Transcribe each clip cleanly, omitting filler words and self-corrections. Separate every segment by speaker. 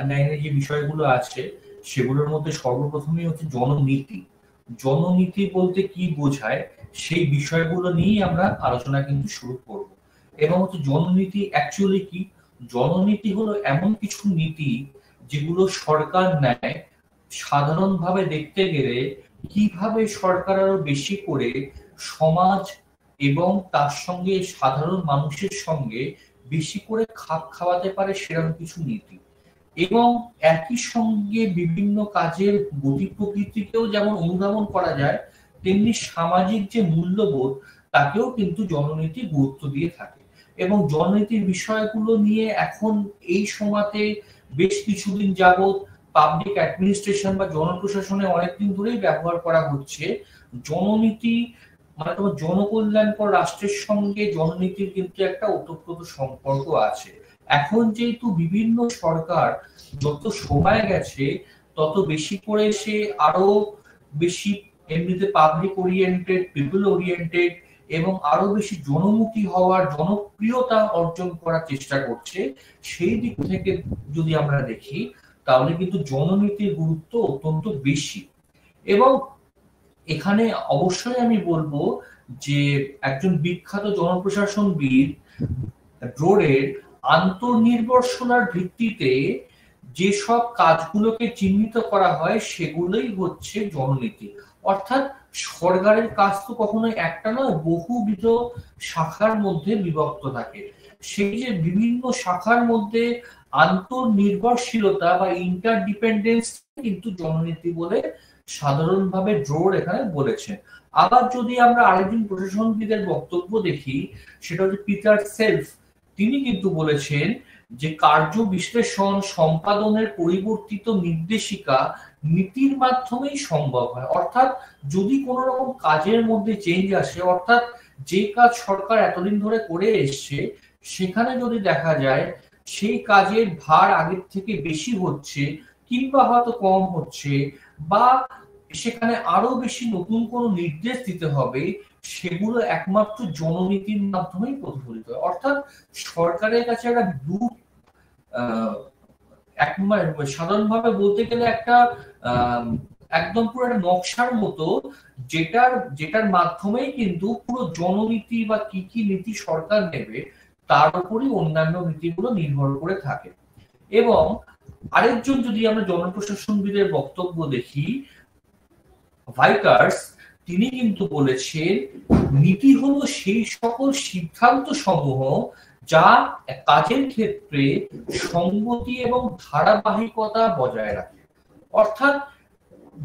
Speaker 1: নাইনের যে বিষয়গুলো আছে সেগুলোর মধ্যে সর্বপ্রথমেই হচ্ছে জননীতি। জননীতি বলতে কি বোঝায় সেই বিষয়গুলো নিয়েই আমরা আলোচনা কিন্তু শুরু করব। এবং হচ্ছে জননীতি অ্যাকচুয়ালি কি? জননীতি হলো এমন কিছু নীতি যেগুলো সরকার নেয় সাধারণভাবে দেখতে গেলে কিভাবে সরকার আরো বেশি করে সমাজ এবং তার সঙ্গে সাধারণ মানুষের সঙ্গে বেশি করে খাপ খাওয়াতে পারে সেরকম কিছু নীতি। এবং একই সঙ্গে বিভিন্ন কাজের গতি প্রকৃতিকেও যেমন অনুধাবন করা যায়, তেমনি সামাজিক যে মূল্যবোধ তাকেও কিন্তু জননীতি গুরুত্ব দিয়ে থাকে। এবং জননীতির বিষয়গুলো নিয়ে এখন এই সময়তে বেশ কিছুদিন যাবৎ পাবলিক অ্যাডমিনিস্ট্রেশন বা জনপ্রশাসনে অনেকদিন ধরেই ব্যবহার করা হচ্ছে। জননীতি মানে তোমার জনকল্যাণকর রাষ্ট্রের সঙ্গে জননীতির কিন্তু একটা ওতপ্রোত সম্পর্ক আছে। এখন যেহেতু বিভিন্ন সরকার যত সময় গেছে তত বেশি করে সে আরো বেশি এমনিতে পাবলিক ওরিয়েন্টেড, পিপল ওরিয়েন্টেড এবং আরো বেশি জনমুখী হওয়ার, জনপ্রিয়তা অর্জন করার চেষ্টা করছে। সেই দিক থেকে যদি আমরা দেখি তাহলে কিন্তু জননীতির গুরুত্ব অত্যন্ত বেশি। এবং এখানে অবশ্যই আমি বলবো যে একজন বিখ্যাত জনপ্রশাসনবিদ ড্রোরের আন্তর্নির্ভরশীলতার ভিত্তিতে যেসব কাজগুলোকে চিহ্নিত করা হয় সেগুলোই হচ্ছে জননীতি। অর্থাৎ সরকারের কাজ তো কখনো একটা নয়, বহুবিধ শাখার মধ্যে বিভক্ত থাকে। সেই যে বিভিন্ন শাখার মধ্যে আন্তর্নির্ভরশীলতা বা ইন্টারডিপেন্ডেন্স কিন্তু জননীতি বলে সাধারণভাবে ড্রোর এখানে বলেছেন। আবার যদি আমরা আরেকজন প্রশাসনবিদের বক্তব্য দেখি, সেটা হচ্ছে পিটার সেলফ। তিনি কিন্তু বলেছেন যে কার্য বিশ্লেষণ সম্পাদনের পরিবর্তিত নির্দেশিকা নীতির মাধ্যমেই সম্ভব হয়। অর্থাৎ যদি কোনো রকম কাজের মধ্যে চেঞ্জ আসে, অর্থাৎ যে কাজ সরকার এতদিন ধরে করে এসছে সেখানে যদি দেখা যায় সেই কাজের ভার আগের থেকে বেশি হচ্ছে কিংবা হয়তো কম হচ্ছে, বা সেখানে আরো বেশি নতুন কোনো নির্দেশ দিতে হবে, সেগুলো একমাত্র জননীতির মাধ্যমেই প্রতিফলিত হয়। অর্থাৎ সরকারের কাছে একটা সাধারণভাবে বলতে গেলে একটা একদম পুরো একটা নকশার মতো, যেটার মাধ্যমেই কিন্তু পুরো জননীতি বা কি কি নীতি সরকার নেবে তার উপরই অন্যান্য নীতিগুলো নির্ভর করে থাকে। এবং আরেকজন যদি আমরা জনপ্রশাসনবিদের বক্তব্য দেখি, ভাইকার্স, তিনি কিন্তু বলেছেন নীতি হলো সেই সকল সিদ্ধান্ত সমূহ যা কাজের ক্ষেত্রে সংগতি এবং ধারাবাহিকতা বজায় রাখে। অর্থাৎ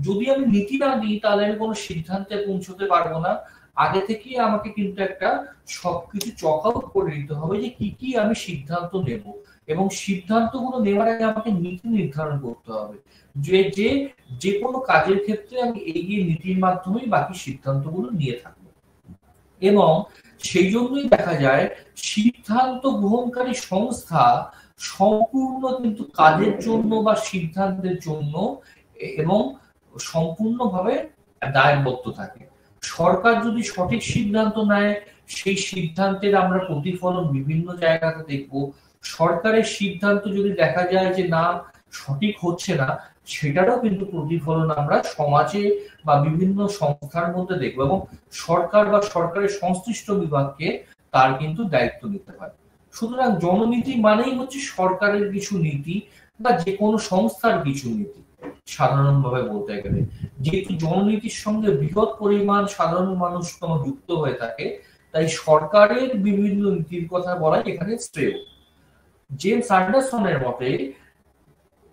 Speaker 1: যদি আমি নীতি না দিই তাহলে আমি কোনো সিদ্ধান্তে পৌঁছতে পারবো না। আগে থেকে আমাকে কিন্তু একটা সবকিছু চক আউট করে নিতে হবে যে কি কি আমি সিদ্ধান্ত নেব, এবং সিদ্ধান্তগুলো নেওয়ার আগে আমাকে নীতি নির্ধারণ করতে হবে যে যে যে কোনো কাজের ক্ষেত্রে আমি এগিয়ে নীতির মাধ্যমেই বাকি সিদ্ধান্তগুলো নিয়ে থাকবো। এবং সেই জন্যই দেখা যায় সিদ্ধান্ত গ্রহণকারী সংস্থা সম্পূর্ণ কিন্তু কাজের জন্য বা সিদ্ধান্তের জন্য এবং সম্পূর্ণভাবে দায়বদ্ধ থাকে। সরকার যদি সঠিক সিদ্ধান্ত নেয় সেই সিদ্ধান্তের আমরা প্রতিফলন বিভিন্ন জায়গাতে দেখব। সরকারের সিদ্ধান্ত যদি দেখা যায় যে না সঠিক হচ্ছে না, সেটারও কিন্তু প্রতিফলন আমরা সমাজে বা বিভিন্ন সংস্থার মধ্যে দেখবো, এবং সরকার বা সরকারের সংশ্লিষ্ট বিভাগকে তার কিন্তু দায়িত্ব নিতে হয়। সুতরাং জননীতি মানেই হচ্ছে সরকারের কিছু নীতি বা যে কোনো সংস্থার কিছু নীতি। সাধারণভাবে বলতে গেলে যেহেতু জননীতির সঙ্গে বৃহৎ পরিমাণ সাধারণ মানুষ যুক্ত হয়ে থাকে, তাই সরকারের বিভিন্ন নীতির কথা বলাই এখানে শ্রেয়। জেমস অ্যান্ডারসনের মতে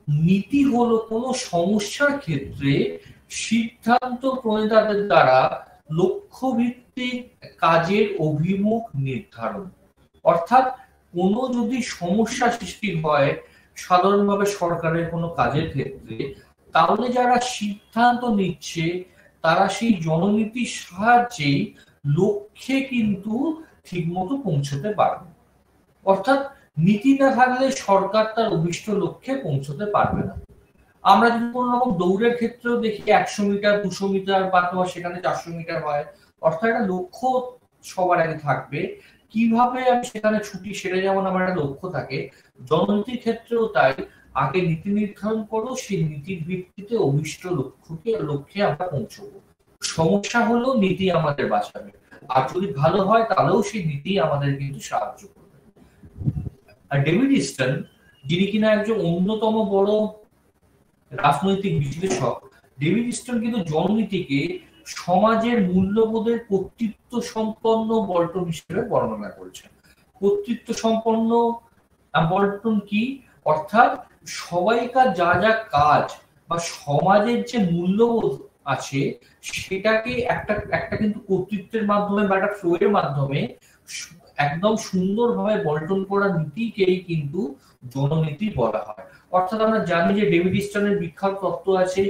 Speaker 1: নীতি হলো কোনো সমস্যার ক্ষেত্রে সিদ্ধান্ত প্রণেতাদের দ্বারা লক্ষ্য ভিত্তিক কাজের অভিমুখ নির্ধারণ। অর্থাৎ কোনো যদি সমস্যা সৃষ্টি হয় সাধারণভাবে সরকারের কোনো কাজের ক্ষেত্রে, তাহলে যারা সিদ্ধান্ত নিচ্ছে তারা সেই জননীতির সাহায্যেই লক্ষ্যে কিন্তু ঠিকমতো পৌঁছতে পারবে। অর্থাৎ নীতি না থাকলে সরকার তার অভিষ্ট লক্ষ্যে পৌঁছতে পারবে না। আমরা যদি কোনো রকম দৌড়ের ক্ষেত্রেও দেখি 100 মিটার 200 মিটার বা সেখানে 400 মিটার হয়, অর্থাৎ একটা লক্ষ্য সবার আগে থাকবে, কিভাবে আমি সেখানে ছুটি সেটা যেমন আমার একটা লক্ষ্য থাকে, জননীতির ক্ষেত্রেও তাই। আগে নীতি নির্ধারণ করো, সেই নীতির ভিত্তিতে অভিষ্ট লক্ষ্যে আমরা পৌঁছবো। সমস্যা হলো নীতি আমাদের বাঁচাবে, আর যদি ভালো হয় তাহলেও সেই নীতি আমাদের কিন্তু সাহায্য করবে। আর ডেভিড ইস্টন, যিনি কিনা একজন অন্যতম বড় রাজনৈতিক বিশ্লেষক, ডেভিড ইস্টন কিন্তু জননীতিকে সমাজের মূল্যবোধের কর্তৃত্ব সম্পন্ন বল্টন হিসেবে বর্ণনা করেছেন। কর্তৃত্ব সম্পন্ন বল্টন কি? অর্থাৎ সবাইকার যা যা কাজ বা সমাজের যে মূল্যবোধ আছে সেটাকে একটা কিন্তু কর্তৃত্বের মাধ্যমে বা একটা ফ্লোয়ের মাধ্যমে একদম সুন্দরভাবে বল্টন করা নীতিকেই কিন্তু জননীতি বলা হয়। অর্থাৎ আমরা জানি যে ডেভিড ইস্টনের বিখ্যাত তত্ত্ব আছে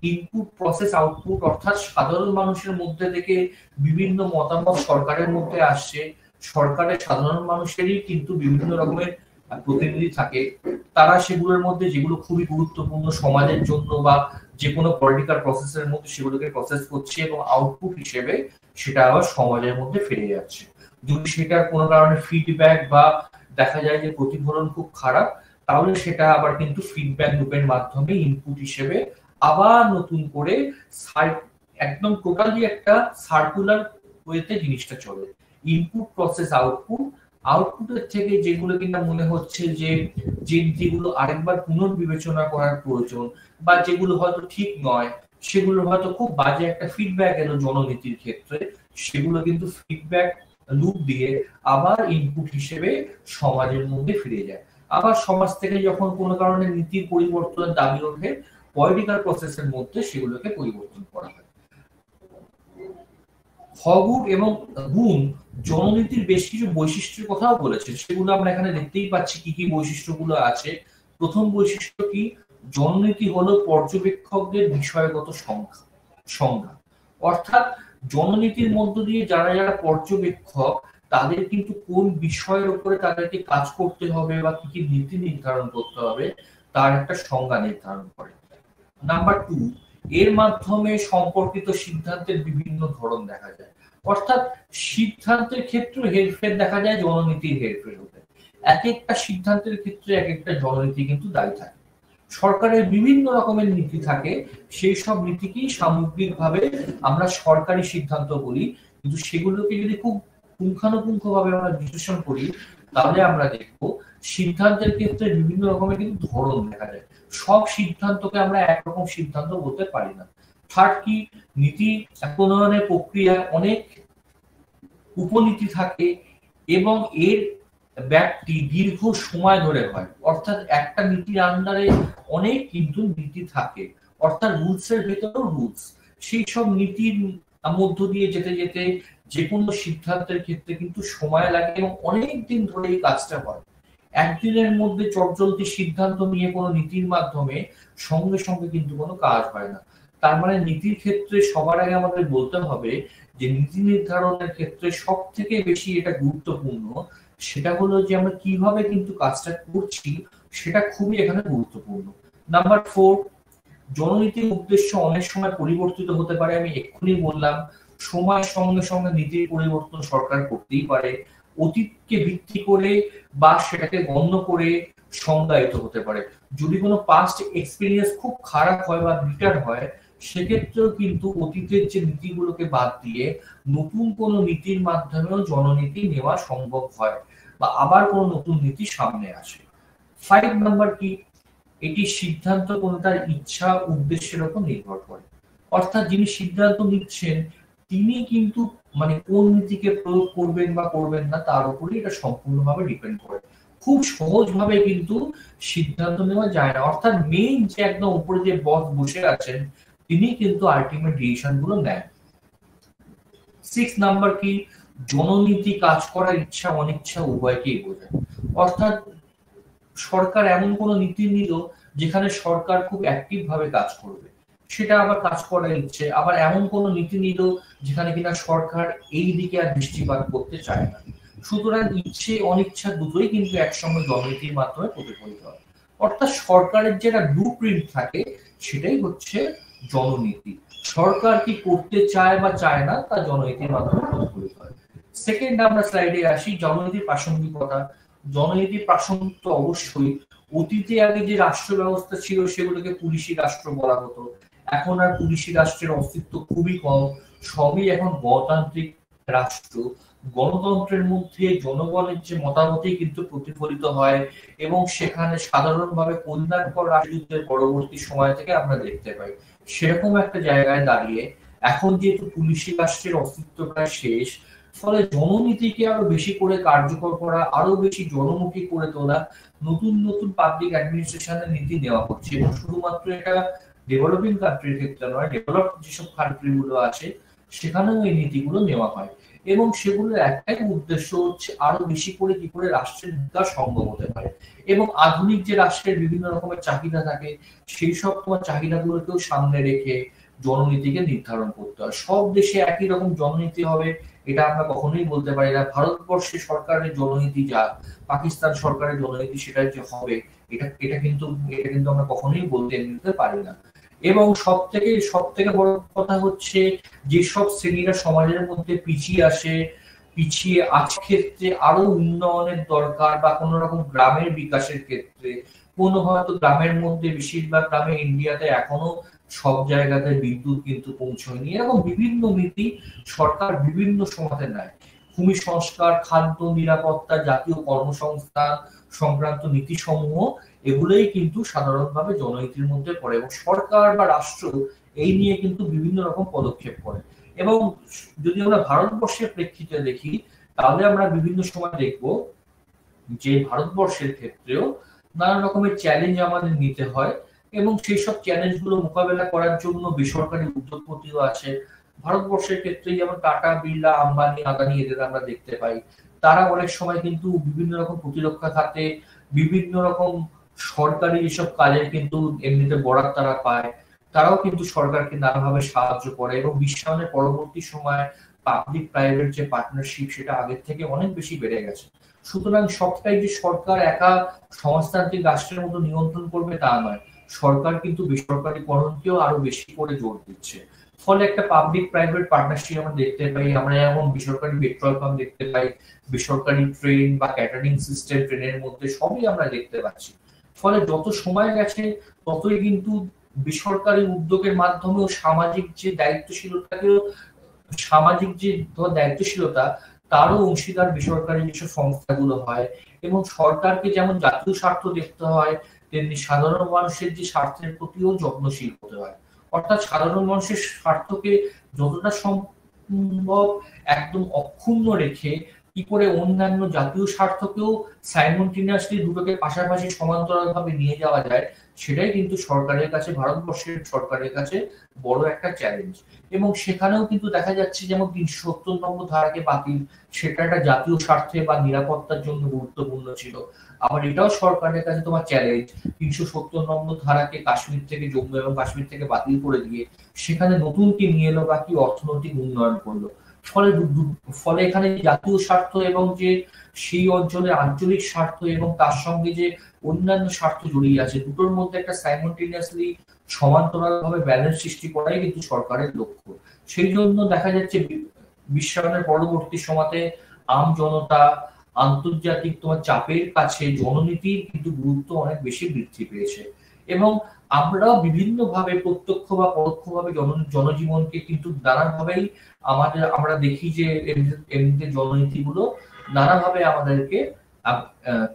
Speaker 1: ইনপুট প্রসেস আউটপুট, অর্থাৎ সাধারণ মানুষের মধ্যে থেকে বিভিন্ন মতামত সরকারের মধ্যে আসছে, সরকারের সাধারণ মানুষেরই কিন্তু বিভিন্ন রকমের প্রতিনিধি থাকে, তারা সেগুলোর মধ্যে যেগুলো খুবই গুরুত্বপূর্ণ সমাজের জন্য বা যে কোনো পলিটিক্যাল প্রসেসের মধ্যে সেগুলোকে প্রসেস করছে এবং আউটপুট হিসেবে সেটা আবার সমাজের মধ্যে ফিরে যাচ্ছে। যদি সেটার কোনো কারণে ফিডব্যাক বা দেখা যায় যে প্রতিফলন খুব খারাপ, তাহলে সেটা আবার কিন্তু ফিডব্যাক লুপের মাধ্যমে ইনপুট হিসেবে আবার নতুন করে একদম টোটালি একটা সার্কুলার ওয়েতে জিনিসটা চলে। ইনপুট প্রসেস আউটপুট, আউটপুটের থেকে যেগুলো কিনা মনে হচ্ছে যে যেগুলো আরেকবার পুনর্বিবেচনা করার প্রয়োজন বা যেগুলো হয়তো ঠিক নয়, সেগুলো হয়তো খুব বাজে একটা ফিডব্যাক এলো জননীতির ক্ষেত্রে, সেগুলো কিন্তু ফিডব্যাক লুপ দিয়ে আবার ইনপুট হিসেবে সমাজের মধ্যে ফিরে যায়। আবার সমাজ থেকে যখন কোনো কারণে নীতির পরিবর্তনের দাবি ওঠে, পলিটিক্যাল প্রসেসের মধ্যে সেগুলোকে পরিবর্তন করা হয়। খগুন এবং গুণ জননীতির বেশ কিছু বৈশিষ্ট্যের কথাও বলেছে, সেগুলো আমরা এখানে দেখতেই পাচ্ছি কি কি বৈশিষ্ট্যগুলো আছে। প্রথম বৈশিষ্ট্য কি? জননীতি হলো পর্যবেক্ষকদের বিষয়গত সংজ্ঞা, অর্থাৎ জননীতির মধ্য দিয়ে যারা যারা পর্যবেক্ষক তাদের কিন্তু কোন বিষয়ের উপরে তাদেরকে কাজ করতে হবে বা কি কি নীতি নির্ধারণ করতে হবে তার একটা সংজ্ঞা নির্ধারণ করে। নাম্বার 2, এর মাধ্যমে সম্পর্কিত সিদ্ধান্তের বিভিন্ন ধরন দেখা যায়, অর্থাৎ সিদ্ধান্তের ক্ষেত্রে হেরফের দেখা যায় জননীতির হেরফের হতে। এক একটা সিদ্ধান্তের ক্ষেত্রে এক একটা জননীতি কিন্তু দায়ী থাকে। সরকারের বিভিন্ন রকমের নীতি থাকে, সেই সব নীতিকেই সামগ্রিকভাবে আমরা সরকারি সিদ্ধান্ত বলি, কিন্তু সেগুলোকে যদি খুব পুঙ্খানুপুঙ্খভাবে আমরা বিশ্লেষণ করি তাহলে আমরা দেখব সিদ্ধান্তের ক্ষেত্রে বিভিন্ন রকমের কিন্তু ধরন দেখা যায়। সব সিদ্ধান্তকে আমরা একরকম সিদ্ধান্ত বলতে পারি না। থার্ড কি? নীতি প্রণয়নের প্রক্রিয়া অনেক উপনীতি থাকে এবং এর ব্যাপ্তি দীর্ঘ সময় ধরে হয়, অর্থাৎ একটা নীতির আন্ডারে অনেক কিন্তু নীতি থাকে, অর্থাৎ রুলস এর ভেতরেও রুলস। সেই সব নীতির মধ্য দিয়ে যেতে যেতে যে কোনো সিদ্ধান্তের ক্ষেত্রে কিন্তু সময় লাগে এবং অনেক দিন ধরে এই কাজটা হয়। একদিনের মধ্যে চটজলদি সিদ্ধান্ত নিয়ে কোনো নীতির মাধ্যমে সঙ্গে সঙ্গে কিন্তু কোনো কাজ হয় না। তার মানে নীতির ক্ষেত্রে সবার আগে আমাদের বলতে হবে যে নীতি নির্ধারণের ক্ষেত্রে সব থেকে বেশি এটা গুরুত্বপূর্ণ সেটা হলো যে আমরা কিভাবে কিন্তু কাজটা করছি, সেটা খুবই এখানে গুরুত্বপূর্ণ। নাম্বার 4, জননীতির উদ্দেশ্য অনেক সময় পরিবর্তিত হতে পারে। আমি এক্ষুনি বললাম সময়ের সঙ্গে সঙ্গে নীতির পরিবর্তন সরকার করতেই পারে, অতীতকে ভিত্তি করে বা সেটাকে গণ্য করে সংজ্ঞায়িত হতে পারে। যদি কোনো পাস্ট এক্সপেরিয়েন্স খুব খারাপ হয় বা বিটার হয়, সেক্ষেত্রেও কিন্তু অতীতের যে নীতিগুলোকে বাদ দিয়ে নতুন কোনো নীতির মাধ্যমেও জননীতি নেওয়া সম্ভব হয় বা আবার কোনো নতুন নীতি সামনে আসে। 5 নাম্বার কি? এটি সিদ্ধান্ত কোনটার ইচ্ছা উদ্দেশ্যের উপর নির্ভর করে, অর্থাৎ যিনি সিদ্ধান্ত নিচ্ছেন তিনি কিন্তু মানে কোন নীতিকে প্রয়োগ করবেন বা করবেন না তার উপরই এটা সম্পূর্ণভাবে ডিপেন্ড করে। খুব সহজভাবে কিন্তু সিদ্ধান্ত নেওয়া যায় না, অর্থাৎ মেইন যে একদম উপরে যে বস বসে আছেন তিনি কিন্তু আলটিমেট ডিসিশন গুলো নেন। 6 নাম্বার কি? জননীতি কাজ করার ইচ্ছা অনিচ্ছা উভয়কেই বোঝায়, অর্থাৎ সরকার এমন কোন নীতি নিল যেখানে সরকার খুব অ্যাক্টিভ ভাবে কাজ করবে, সেটা আবার কাজ করার ইচ্ছে। আবার এমন কোন নীতি নিল যেখানে কিনা সরকার এই দিকে আর দৃষ্টিপাত করতে চায় না। সুতরাং ইচ্ছে অনিচ্ছা দুটোই কিন্তু একসঙ্গে জননীতির মাধ্যমে প্রতিফলিত হয়, অর্থাৎ সরকারের যেটা ব্লুপ্রিন্ট থাকে সেটাই হচ্ছে জননীতি। সরকার কি করতে চায় বা চায় না তা জননীতির মাধ্যমে প্রতিফলিত হয়। সেকেন্ড আমরা স্লাইডে আসি, জননীতির প্রাসঙ্গিকতা। জননীতির প্রাসঙ্গিক তো অবশ্যই, অতীতে আগে যে রাষ্ট্র ব্যবস্থা ছিল সেগুলোকে পুলিশি রাষ্ট্র বলা হতো, এখন আর পুলিশি রাষ্ট্রের অস্তিত্ব খুবই কম, সবই এখন গণতান্ত্রিক রাষ্ট্র। গণতন্ত্রের মধ্যে জনগণের যে মতামতই কিন্তু প্রতিফলিত হয় এবং সেখানে সাধারণভাবে কল্যাণকর রাজনীতির পরবর্তী সময় থেকে আমরা দেখতে পাই। সেরকম একটা জায়গায় দাঁড়িয়ে এখন যেহেতু পুলিশি রাষ্ট্রের অস্তিত্ব প্রায় শেষ, ফলে জননীতিকে আরো বেশি করে কার্যকর করা, আরো বেশি জনমুখী করে তোলা, নতুন নতুন পাবলিক অ্যাডমিনিস্ট্রেশনের নীতি নেওয়া হচ্ছে। এবং শুধুমাত্র এটা ডেভেলপিং কান্ট্রির ক্ষেত্রে নয়, ডেভেলপ যেসব কান্ট্রি গুলো আছে সেখানেও এই নীতিগুলো নেওয়া হয় এবং সেগুলোর একটাই উদ্দেশ্য হচ্ছে আরো বেশি করে কি করে রাষ্ট্রের বিকাশ সম্ভব হতে পারে। এবং আধুনিক যে রাষ্ট্রের বিভিন্ন রকমের চাহিদা থাকে সেই সব তোমার চাহিদাগুলোকেও সামনে রেখে জননীতিকে নির্ধারণ করতে হয়। সব দেশে একই রকম জননীতি হবে এটা আমরা কখনোই বলতে পারি না। ভারতবর্ষে সরকারের জননীতি যা, পাকিস্তান সরকারের জননীতি সেটা যে হবে এটা কিন্তু আমরা কখনোই বলতে পারি না। এবং সব থেকে বড় কথা হচ্ছে যেসব শ্রেণীরা সমাজের মধ্যে পিছিয়ে আছে ক্ষেত্রে আরো উন্নয়নের দরকার, বা কোন রকম গ্রামের বিকাশের ক্ষেত্রে, হয়তো গ্রামের মধ্যে, বেশিরভাগ গ্রামে ইন্ডিয়াতে এখনো সব জায়গাতে বিদ্যুৎ কিন্তু পৌঁছয়নি, এরকম বিভিন্ন নীতি সরকার বিভিন্ন সময়তে নেয়। ভূমি সংস্কার, খাদ্য নিরাপত্তা, জাতীয় কর্মসংস্থান সংক্রান্ত নীতি সমূহ, এগুলোই কিন্তু সাধারণভাবে জননীতির মধ্যে পড়ে এবং সরকার বা রাষ্ট্র এই নিয়ে কিন্তু বিভিন্ন রকম পদক্ষেপ করে। এবং যদি আমরা ভারতবর্ষের প্রেক্ষিতে দেখি তাহলে আমরা বিভিন্ন সময় দেখব যে ভারতবর্ষের ক্ষেত্রেও নানা রকমের চ্যালেঞ্জ আমাদের নিতে হয় এবং সেই সব চ্যালেঞ্জ গুলো মোকাবেলা করার জন্য বেসরকারি উদ্যোগপতিও আছে। ভারতবর্ষের ক্ষেত্রে যেমন টাটা, বিড়লা, আম্বানি, আদানি এদের আমরা দেখতে পাই। তারা অনেক সময় কিন্তু বিভিন্ন রকম প্রতিরক্ষা খাতে বিভিন্ন রকম সরকারি যেসব কাজের কিন্তু এমনিতে বরাত তারা পায়, তারাও কিন্তু সরকারকে নানাভাবে সাহায্য করে এবং বিশ্বায়নের পরবর্তী সময় পাবলিক প্রাইভেট যে পার্টনারশিপ সেটা আগের থেকে অনেক বেশি বেড়ে গেছে। সুতরাং সবটাই যে সরকার একা সমাজতান্ত্রিক রাষ্ট্রের মতো নিয়ন্ত্রণ করবে তা নয়, সরকার কিন্তু বেসরকারীকরণকেও আরো বেশি করে জোর দিচ্ছে। ফলে একটা পাবলিক প্রাইভেট পার্টনারশিপ আমরা দেখতে পাই। আমরা যেমন বেসরকারি পেট্রোল পাম্প দেখতে পাই, বেসরকারি ট্রেন বা ক্যাটারিং সিস্টেম ট্রেনের মধ্যে সবই আমরা দেখতে পাচ্ছি। ফলে যত সময় গেছে ততই কিন্তু বেসরকারি উদ্যোগের মাধ্যমেও সামাজিক যে দায়িত্বশীলতা তারও অংশীদার বেসরকারি যেসব সংস্থাগুলো হয়। এবং সরকারকে যেমন জাতীয় স্বার্থ দেখতে হয়, তেমনি সাধারণ মানুষের যে স্বার্থের প্রতিও যত্নশীল হতে হয়। অর্থাৎ সাধারণ মানুষের স্বার্থকে যতটা সম্ভব একদম অক্ষুণ্ণ রেখে কি করে অন্যান্য জাতীয় স্বার্থকেও সাইমultaneously দুটোকে পাশাপাশি সমান্তরালভাবে নিয়ে যাওয়া যায়, সেটাই কিন্তু সরকারের কাছে, ভারতবর্ষের সরকারের কাছে বড় একটা চ্যালেঞ্জ। এবং সেখানেও কিন্তু দেখা যাচ্ছে যেমন ৩৭০ নম্বর ধারাকে বাতিল, সেটা একটা জাতীয় স্বার্থে বা নিরাপত্তার জন্য গুরুত্বপূর্ণ ছিল। আবার এটাও সরকারের কাছে তোমার চ্যালেঞ্জ, ৩৭০ নম্বর ধারাকে কাশ্মীর থেকে, জম্মু এবং কাশ্মীর থেকে বাতিল করে দিয়ে সেখানে নতুন কি নিয়ে এলো বা কি অর্থনৈতিক উন্নয়ন করলো। ফলে এখানে জাতীয় স্বার্থ এবং যে সেই অঞ্চলের আঞ্চলিক স্বার্থ এবং তার সঙ্গে যে অন্যান্য স্বার্থ জড়িয়ে আছে, দুটোর মধ্যে একটা সাইমultaneously সমান্তরালভাবে ব্যালেন্স সৃষ্টি করাই কিন্তু সরকারের লক্ষ্য। সেই জন্য দেখা যাচ্ছে বিশ্বায়নের পরবর্তী সময়তে আম জনতা, আন্তর্জাতিক তোমার চাপের কাছে জননীতির কিন্তু গুরুত্ব অনেক বেশি বৃদ্ধি পেয়েছে। এবং আমরা বিভিন্নভাবে প্রত্যক্ষ বা পরোক্ষভাবে জনজীবনকে কিন্তু নানাভাবেই আমরা দেখি যে এমনিতে জননীতিগুলো নানাভাবে আমাদেরকে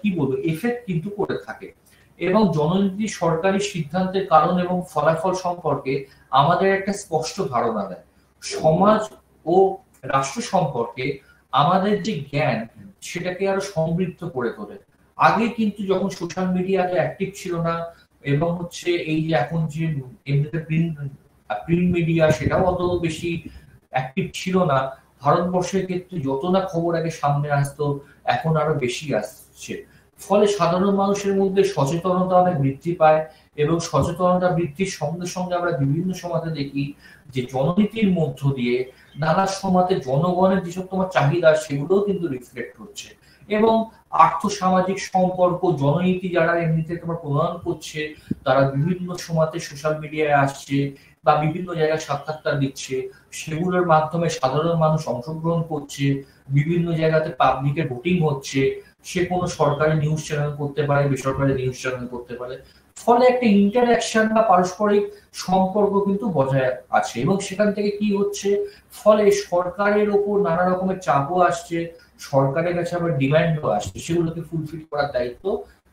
Speaker 1: কি বলবো এফেক্ট কিন্তু করে থাকে। এবং জননীতি সরকারি সিদ্ধান্তের কারণ এবং ফলাফল সম্পর্কে আমাদের একটা স্পষ্ট ধারণা দেয়। সমাজ ও রাষ্ট্র সম্পর্কে আমাদের যে জ্ঞান সেটাকে আরো সমৃদ্ধ করে তোলে। আগে কিন্তু যখন সোশ্যাল মিডিয়া অ্যাক্টিভ ছিল না এবং হচ্ছে এই যে এখন যে এমনিতে প্রিন্ট মিডিয়া সেটাও অত বেশি অ্যাক্টিভ ছিল না, ভারতবর্ষের ক্ষেত্রে যত না খবর আগে সামনে আসতো এখন আরো বেশি আসছে। ফলে সাধারণ মানুষের মধ্যে সচেতনতা অনেক বৃদ্ধি পায় এবং সচেতনতা বৃদ্ধির সঙ্গে সঙ্গে আমরা বিভিন্ন সময়তে দেখি যে জননীতির মধ্য দিয়ে নানা সময়তে জনগণের যেসব তোমার চাহিদা সেগুলোও কিন্তু রিফ্লেক্ট হচ্ছে। এবং আর্থসামাজিক সম্পর্ক জননীতি যারা এমনিতে তোমার প্রণয়ন করছে তারা বিভিন্ন সময়তে সোশ্যাল মিডিয়ায় আসছে বা বিভিন্ন জায়গায় সাক্ষাৎকার দিচ্ছে, সেগুলোর মাধ্যমে সাধারণ মানুষ অংশগ্রহণ করছে, বিভিন্ন জায়গাতে পাবলিকের ভোটিং হচ্ছে। সে কোনো সরকারি নিউজ চ্যানেল করতে পারে, বেসরকারি নিউজ চ্যানেল করতে পারে। ফলে একটা ইন্টারঅ্যাকশন বা পারস্পরিক সম্পর্ক কিন্তু বজায় আছে, এবং সেখান থেকে কি হচ্ছে, ফলে সরকারের ওপর নানা রকমের চাপও আসছে, সরকারের কাছে আবার ডিমান্ডও আসছে, সেগুলোকে ফুলফিল করার দায়িত্ব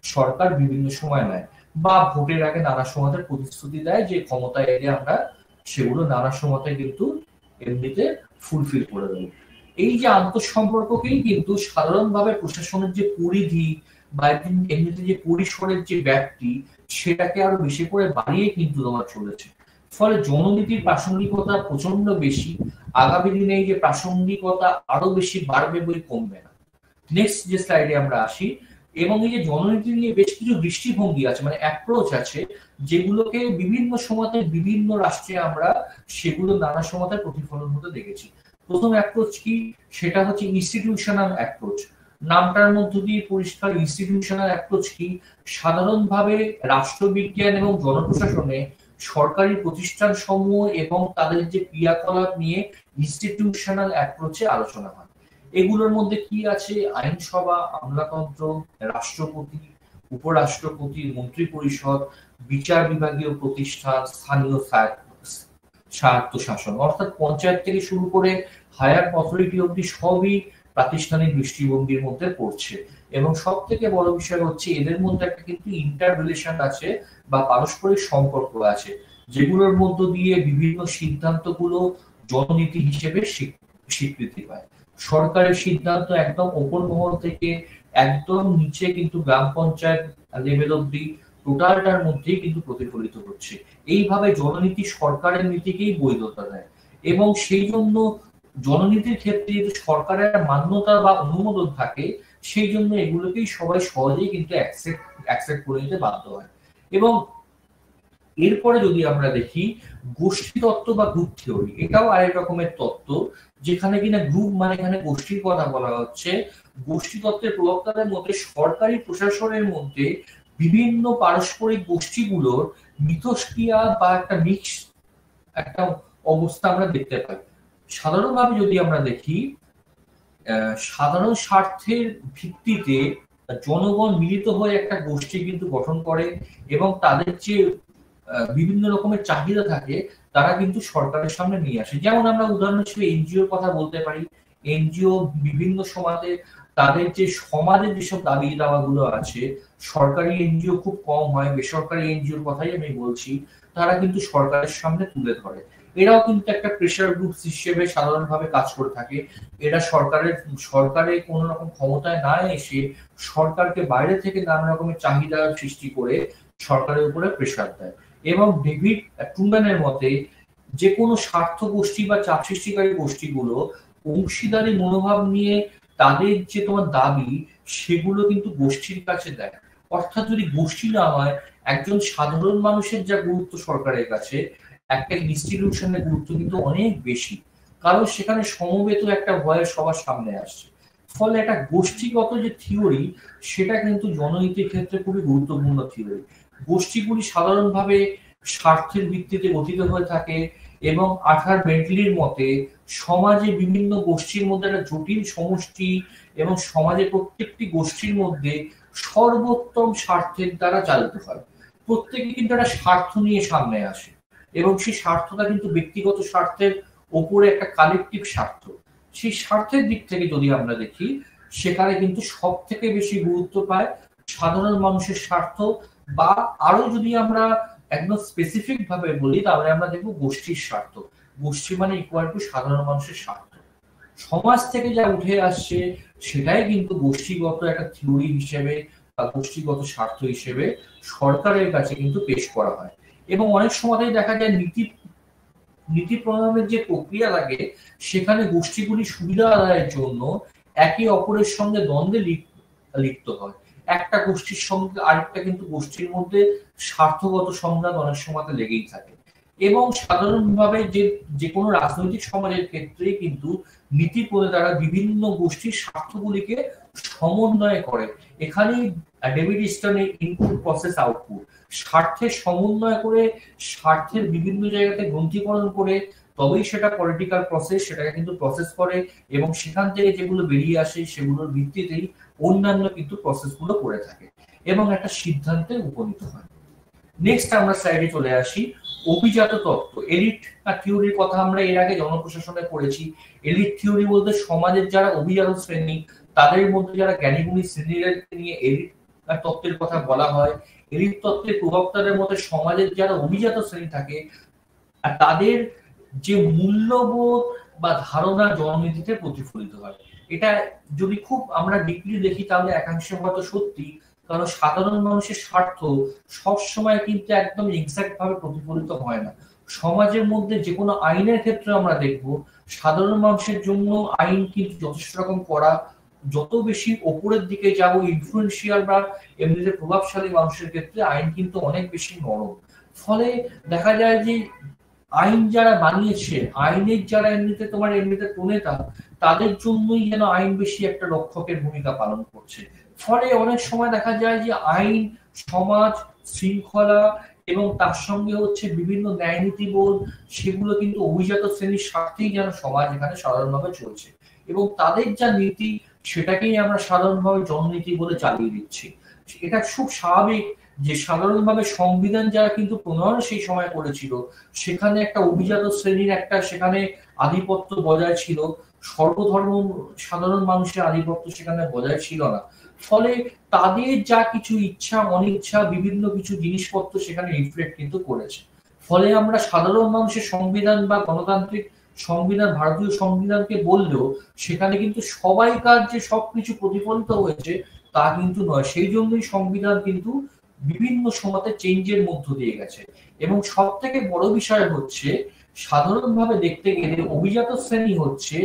Speaker 1: সরকার বিভিন্ন সময় নেয়, বা ভোটের আগে নানা সময় প্রতিশ্রুতি দেয় যে ক্ষমতায় এলে আমরা সেগুলো নানা সময় কিন্তু এমনিতে ফুলফিল করে দেবো। এই যে আন্তঃসম্পর্ককেই কিন্তু সাধারণভাবে প্রশাসনের যে পরিধি বা এমনিতে যে পরিসরের যে ব্যাপ্তি, সেটাকে আরো বেশি করে বাড়িয়ে কিন্তু তোমার চলেছে। ফলে জননীতির প্রাসঙ্গিকতা প্রচন্ড বেশি। আগামী দিনে এই যে প্রাসঙ্গিকতা আরো বেশি বাড়বে বই, কমবে না। নেক্সট যে স্লাইডে আমরা আসি, এবং এই যে জননীতি নিয়ে বেশ কিছু দৃষ্টিভঙ্গি আছে, মানে অ্যাপ্রোচ আছে, যেগুলোকে বিভিন্ন সময়তে বিভিন্ন রাষ্ট্রে আমরা সেগুলো নানা সময়তে প্রতিফলন হতে দেখেছি। প্রথম অ্যাপ্রোচ কি, সেটা হচ্ছে ইনস্টিটিউশনাল অ্যাপ্রোচ। নামটার মধ্য দিয়ে পরিষ্কার, ইনস্টিটিউশনাল অ্যাপ্রোচ কি, সাধারণভাবে রাষ্ট্রবিজ্ঞান এবং জনপ্রশাসনে সরকারি প্রতিষ্ঠান সমূহ এবং তাদের যে ক্রিয়াকলাপ নিয়ে ইনস্টিটিউশনাল অ্যাপ্রোচে আলোচনা হয়। এগুলোর মধ্যে কি আছে, আইনসভা, আমলাতন্ত্র, রাষ্ট্রপতি, উপরাষ্ট্রপতি, মন্ত্রী পরিষদ, বিচার বিভাগীয় প্রতিষ্ঠান, স্থানীয় স্বায়ত্তশাসন, অর্থাৎ পঞ্চায়েত থেকে শুরু করে হায়ার অথরিটি অব্দি সবই প্রাতিষ্ঠানিক দৃষ্টিভঙ্গির মধ্যে পড়ছে। এবং সব থেকে বড় বিষয় হচ্ছে এদের মধ্যে একটা কিন্তু ইন্টার রিলেশন আছে বা পারস্পরিক সম্পর্ক আছে, যেগুলোর মধ্য দিয়ে বিভিন্ন সিদ্ধান্তগুলো জননীতি হিসেবে স্বীকৃতি পায়। সরকারের সিদ্ধান্ত একদম ওপর মহল থেকে একদম নিচে কিন্তু গ্রাম পঞ্চায়েত লেভেল অব্দি টোটালটার মধ্যেই কিন্তু প্রতিফলিত হচ্ছে। এইভাবে জননীতি সরকারের নীতিকেই বৈধতা দেয়, এবং সেই জন্য জননীতির ক্ষেত্রে যদি সরকারের মান্যতা বা অনুমোদন থাকে, সেই জন্য এগুলোকেই সবাই সহজেই কিন্তু অ্যাকসেপ্ট করে নিতে বাধ্য হয়। এবং এরপরে যদি আমরা দেখি গোষ্ঠী তত্ত্ব বা গ্রুপ থিওরি, এটাও আরেক রকমের তত্ত্ব, যেখানে কিনা গ্রুপ মানে এখানে গোষ্ঠীর কথা বলা হচ্ছে। গোষ্ঠী তত্ত্বের প্রবক্তাদের মধ্যে সরকারি প্রশাসনের মধ্যে বিভিন্ন পারস্পরিক গোষ্ঠীগুলোর মিথস্ক্রিয়া বা একটা মিক্স একটা অবস্থা আমরা দেখতে পাই। সাধারণভাবে যদি আমরা দেখি, সাধারণ স্বার্থের ভিত্তিতে জনগণ মিলিত হয়ে একটা গোষ্ঠী কিন্তু গঠন করে, এবং তাদের যে বিভিন্ন রকমের চাহিদা থাকে তারা কিন্তু সরকারের সামনে নিয়ে আসে। যেমন আমরা উদাহরণ হিসেবে এনজিওর কথা বলতে পারি। এনজিও বিভিন্ন সমাজে তাদের যে সমাজের যেসব দাবি দাওয়াগুলো আছে, সরকারি এনজিও খুব কম হয়, বেসরকারি এনজিওর কথাই আমি বলছি, তারা কিন্তু সরকারের সামনে তুলে ধরে। এরাও কিন্তু একটা প্রেশার গ্রুপ হিসেবে সাধারণভাবে কাজ করে থাকে। এরা সরকারের কোন রকম ক্ষমতায় না এসে সরকারকে বাইরে থেকে নানা রকমের চাহিদা সৃষ্টি করে সরকারের উপরে প্রেশার দেয়। এবং ডেভিড ট্রুম্যানের মতে যে কোনো স্বার্থ গোষ্ঠী বা চাপ সৃষ্টিকারী গোষ্ঠীগুলো অংশীদারি মনোভাব নিয়ে তাদের যে তোমার দাবি সেগুলো কিন্তু গোষ্ঠীর কাছে দেয়। অর্থাৎ যদি গোষ্ঠী না হয়, একজন সাধারণ মানুষের যা গুরুত্ব সরকারের কাছে, একটা ইনস্টিটিউশনের গুরুত্ব কিন্তু অনেক বেশি, কারণ সেখানে সমবেত একটা ভয়ের সবার সামনে আসছে। ফলে একটা গোষ্ঠীগত যে থিওরি, সেটা কিন্তু জননীতির ক্ষেত্রে খুবই গুরুত্বপূর্ণ থিওরি। গোষ্ঠীগুলি সাধারণভাবে স্বার্থের ভিত্তিতে গঠিত হয়ে থাকে, এবং আর্থার বেন্টলির মতে সমাজে বিভিন্ন গোষ্ঠীর মধ্যে একটা জটিল সমষ্টি, এবং সমাজে প্রত্যেকটি গোষ্ঠীর মধ্যে সর্বোত্তম স্বার্থের দ্বারা চালিত হয়। প্রত্যেকে কিন্তু একটা স্বার্থ নিয়ে সামনে আসে, এবং সেই স্বার্থটা কিন্তু ব্যক্তিগত স্বার্থের ওপরে একটা কালেকটিভ স্বার্থ। সেই স্বার্থের দিক থেকে যদি আমরা দেখি, সেখানে কিন্তু সব থেকে বেশি গুরুত্ব পায় সাধারণ মানুষের স্বার্থ, বা আরো যদি আমরা একদম স্পেসিফিক ভাবে বলি, তাহলে আমরা দেখবো গোষ্ঠীর স্বার্থ। গোষ্ঠী মানে ইকুয়াল টু সাধারণ মানুষের স্বার্থ। সমাজ থেকে যা উঠে আসছে সেটাই কিন্তু গোষ্ঠীগত একটা থিওরি হিসেবে বা গোষ্ঠীগত স্বার্থ হিসেবে সরকারের কাছে কিন্তু পেশ করা হয়। এবং অনেক সময় দেখা যায় নীতি প্রণয়নের যে প্রক্রিয়া লাগে, সেখানে গোষ্ঠীগুলি সুবিধা আদায়ের জন্য একে অপরের সঙ্গে দ্বন্দ্বে লিপ্ত হয়। একটা গোষ্ঠীর সঙ্গে আরেকটা কিন্তু গোষ্ঠীর মধ্যে স্বার্থগত সংঘাত অনেক সময় লেগেই থাকে। এবং সাধারণভাবে যে কোনো রাজনৈতিক সমাজের ক্ষেত্রেই কিন্তু নীতি প্রণেতারা বিভিন্ন গোষ্ঠীর স্বার্থগুলিকে সমন্বয় করে। এখানেই ডেভিড স্টার্নের ইনপুট প্রসেস আউটপুট, স্বার্থের সমন্বয় করে, স্বার্থের বিভিন্ন জায়গাতে গ্রন্থিকরণ করে, তবেই সেটা পলিটিক্যাল প্রসেস, সেটাকে কিন্তু প্রসেস করে, এবং সেখান থেকে যেগুলো বেরিয়ে আসে সেগুলোর ভিত্তিতেই অন্যান্য কিন্তু প্রসেসগুলো করে থাকে এবং একটা সিদ্ধান্তে উপনীত হয়। নেক্সট আমরা স্লাইডে চলে আসি, অভিজাত তত্ত্ব। এলিট থিওরির কথা আমরা এর আগে জনপ্রশাসনে পড়েছি। এলিট থিওরি বলতে সমাজের যারা অভিজাত শ্রেণী, তাদের মধ্যে যারা জ্ঞানীগুণী শ্রেণীদেরকে নিয়ে এলিট তত্ত্বের কথা বলা হয়। এলিট তত্ত্বের প্রবক্তাদের মধ্যে সমাজের যারা অভিজাত শ্রেণী থাকে, আর তাদের যে মূল্যবোধ বা ধারণা জননীতিতে প্রতিফলিত হয়। এটা যদি খুব আমরা ডিপলি দেখি তাহলে একাংশে হয়তো সত্যি, কারণ সাধারণ মানুষের স্বার্থ সবসময় কিন্তু একদম এক্সাক্ট ভাবে প্রতিফলিত হয় না। সমাজের মধ্যে যে কোনো আইনের ক্ষেত্রে আমরা দেখব সাধারণ মানুষের জন্য আইন কিন্তু যথেষ্ট রকম করা, যত বেশি ওপরের দিকে যাব ইনফ্লুয়েন্সিয়াল বা এমনিতে প্রভাবশালী মানুষের ক্ষেত্রে আইন কিন্তু অনেক বেশি নরম। ফলে দেখা যায় যে আইন যারা বানিয়েছে, আইনের যারা এমনিতে প্রণেতা, তাদের জন্যই যেন আইন বেশি একটা রক্ষকের ভূমিকা পালন করছে। ফলে অনেক সময় দেখা যায় যে আইন, সমাজ, শৃঙ্খলা এবং তার সঙ্গে হচ্ছে বিভিন্ন ন্যায় নীতিবোধ, সেগুলো কিন্তু অভিজাত শ্রেণীর স্বার্থেই যেন সমাজ এখানে সাধারণভাবে চলছে এবং তাদের যা নীতি সেটাকেই আমরা সাধারণভাবে জননীতি বলে চালিয়ে দিচ্ছি। এটা খুব স্বাভাবিক যে সাধারণভাবে সংবিধান যারা কিন্তু প্রণয়ন সেই সময় করেছিল, সেখানে একটা অভিজাত শ্রেণীর একটা সেখানে আধিপত্য বজায় ছিল, সর্বধর্ম সাধারণ মানুষের আধিপত্য সেখানে বজায় ছিল না। ফলে তাদের যা কিছু ইচ্ছা অনিচ্ছা বিভিন্ন কিছু জিনিসপত্র সেখানে রিফ্লেক্ট কিন্তু করেছে। ফলে আমরা সাধারণ মানুষের সংবিধান বা গণতান্ত্রিক সংবিধান, ভারতীয় সংবিধানকে বললেও সেখানে কিন্তু সবাইকার যে সবকিছু প্রতিফলিত হয়েছে তা কিন্তু নয়। সেই জন্যই সংবিধান কিন্তু বিভিন্ন সময়তে চেঞ্জের মধ্য দিয়ে গেছে। এবং সব থেকে বড় বিষয় হচ্ছে সাধারণভাবে দেখতে গেলে অভিজাত শ্রেণী হচ্ছে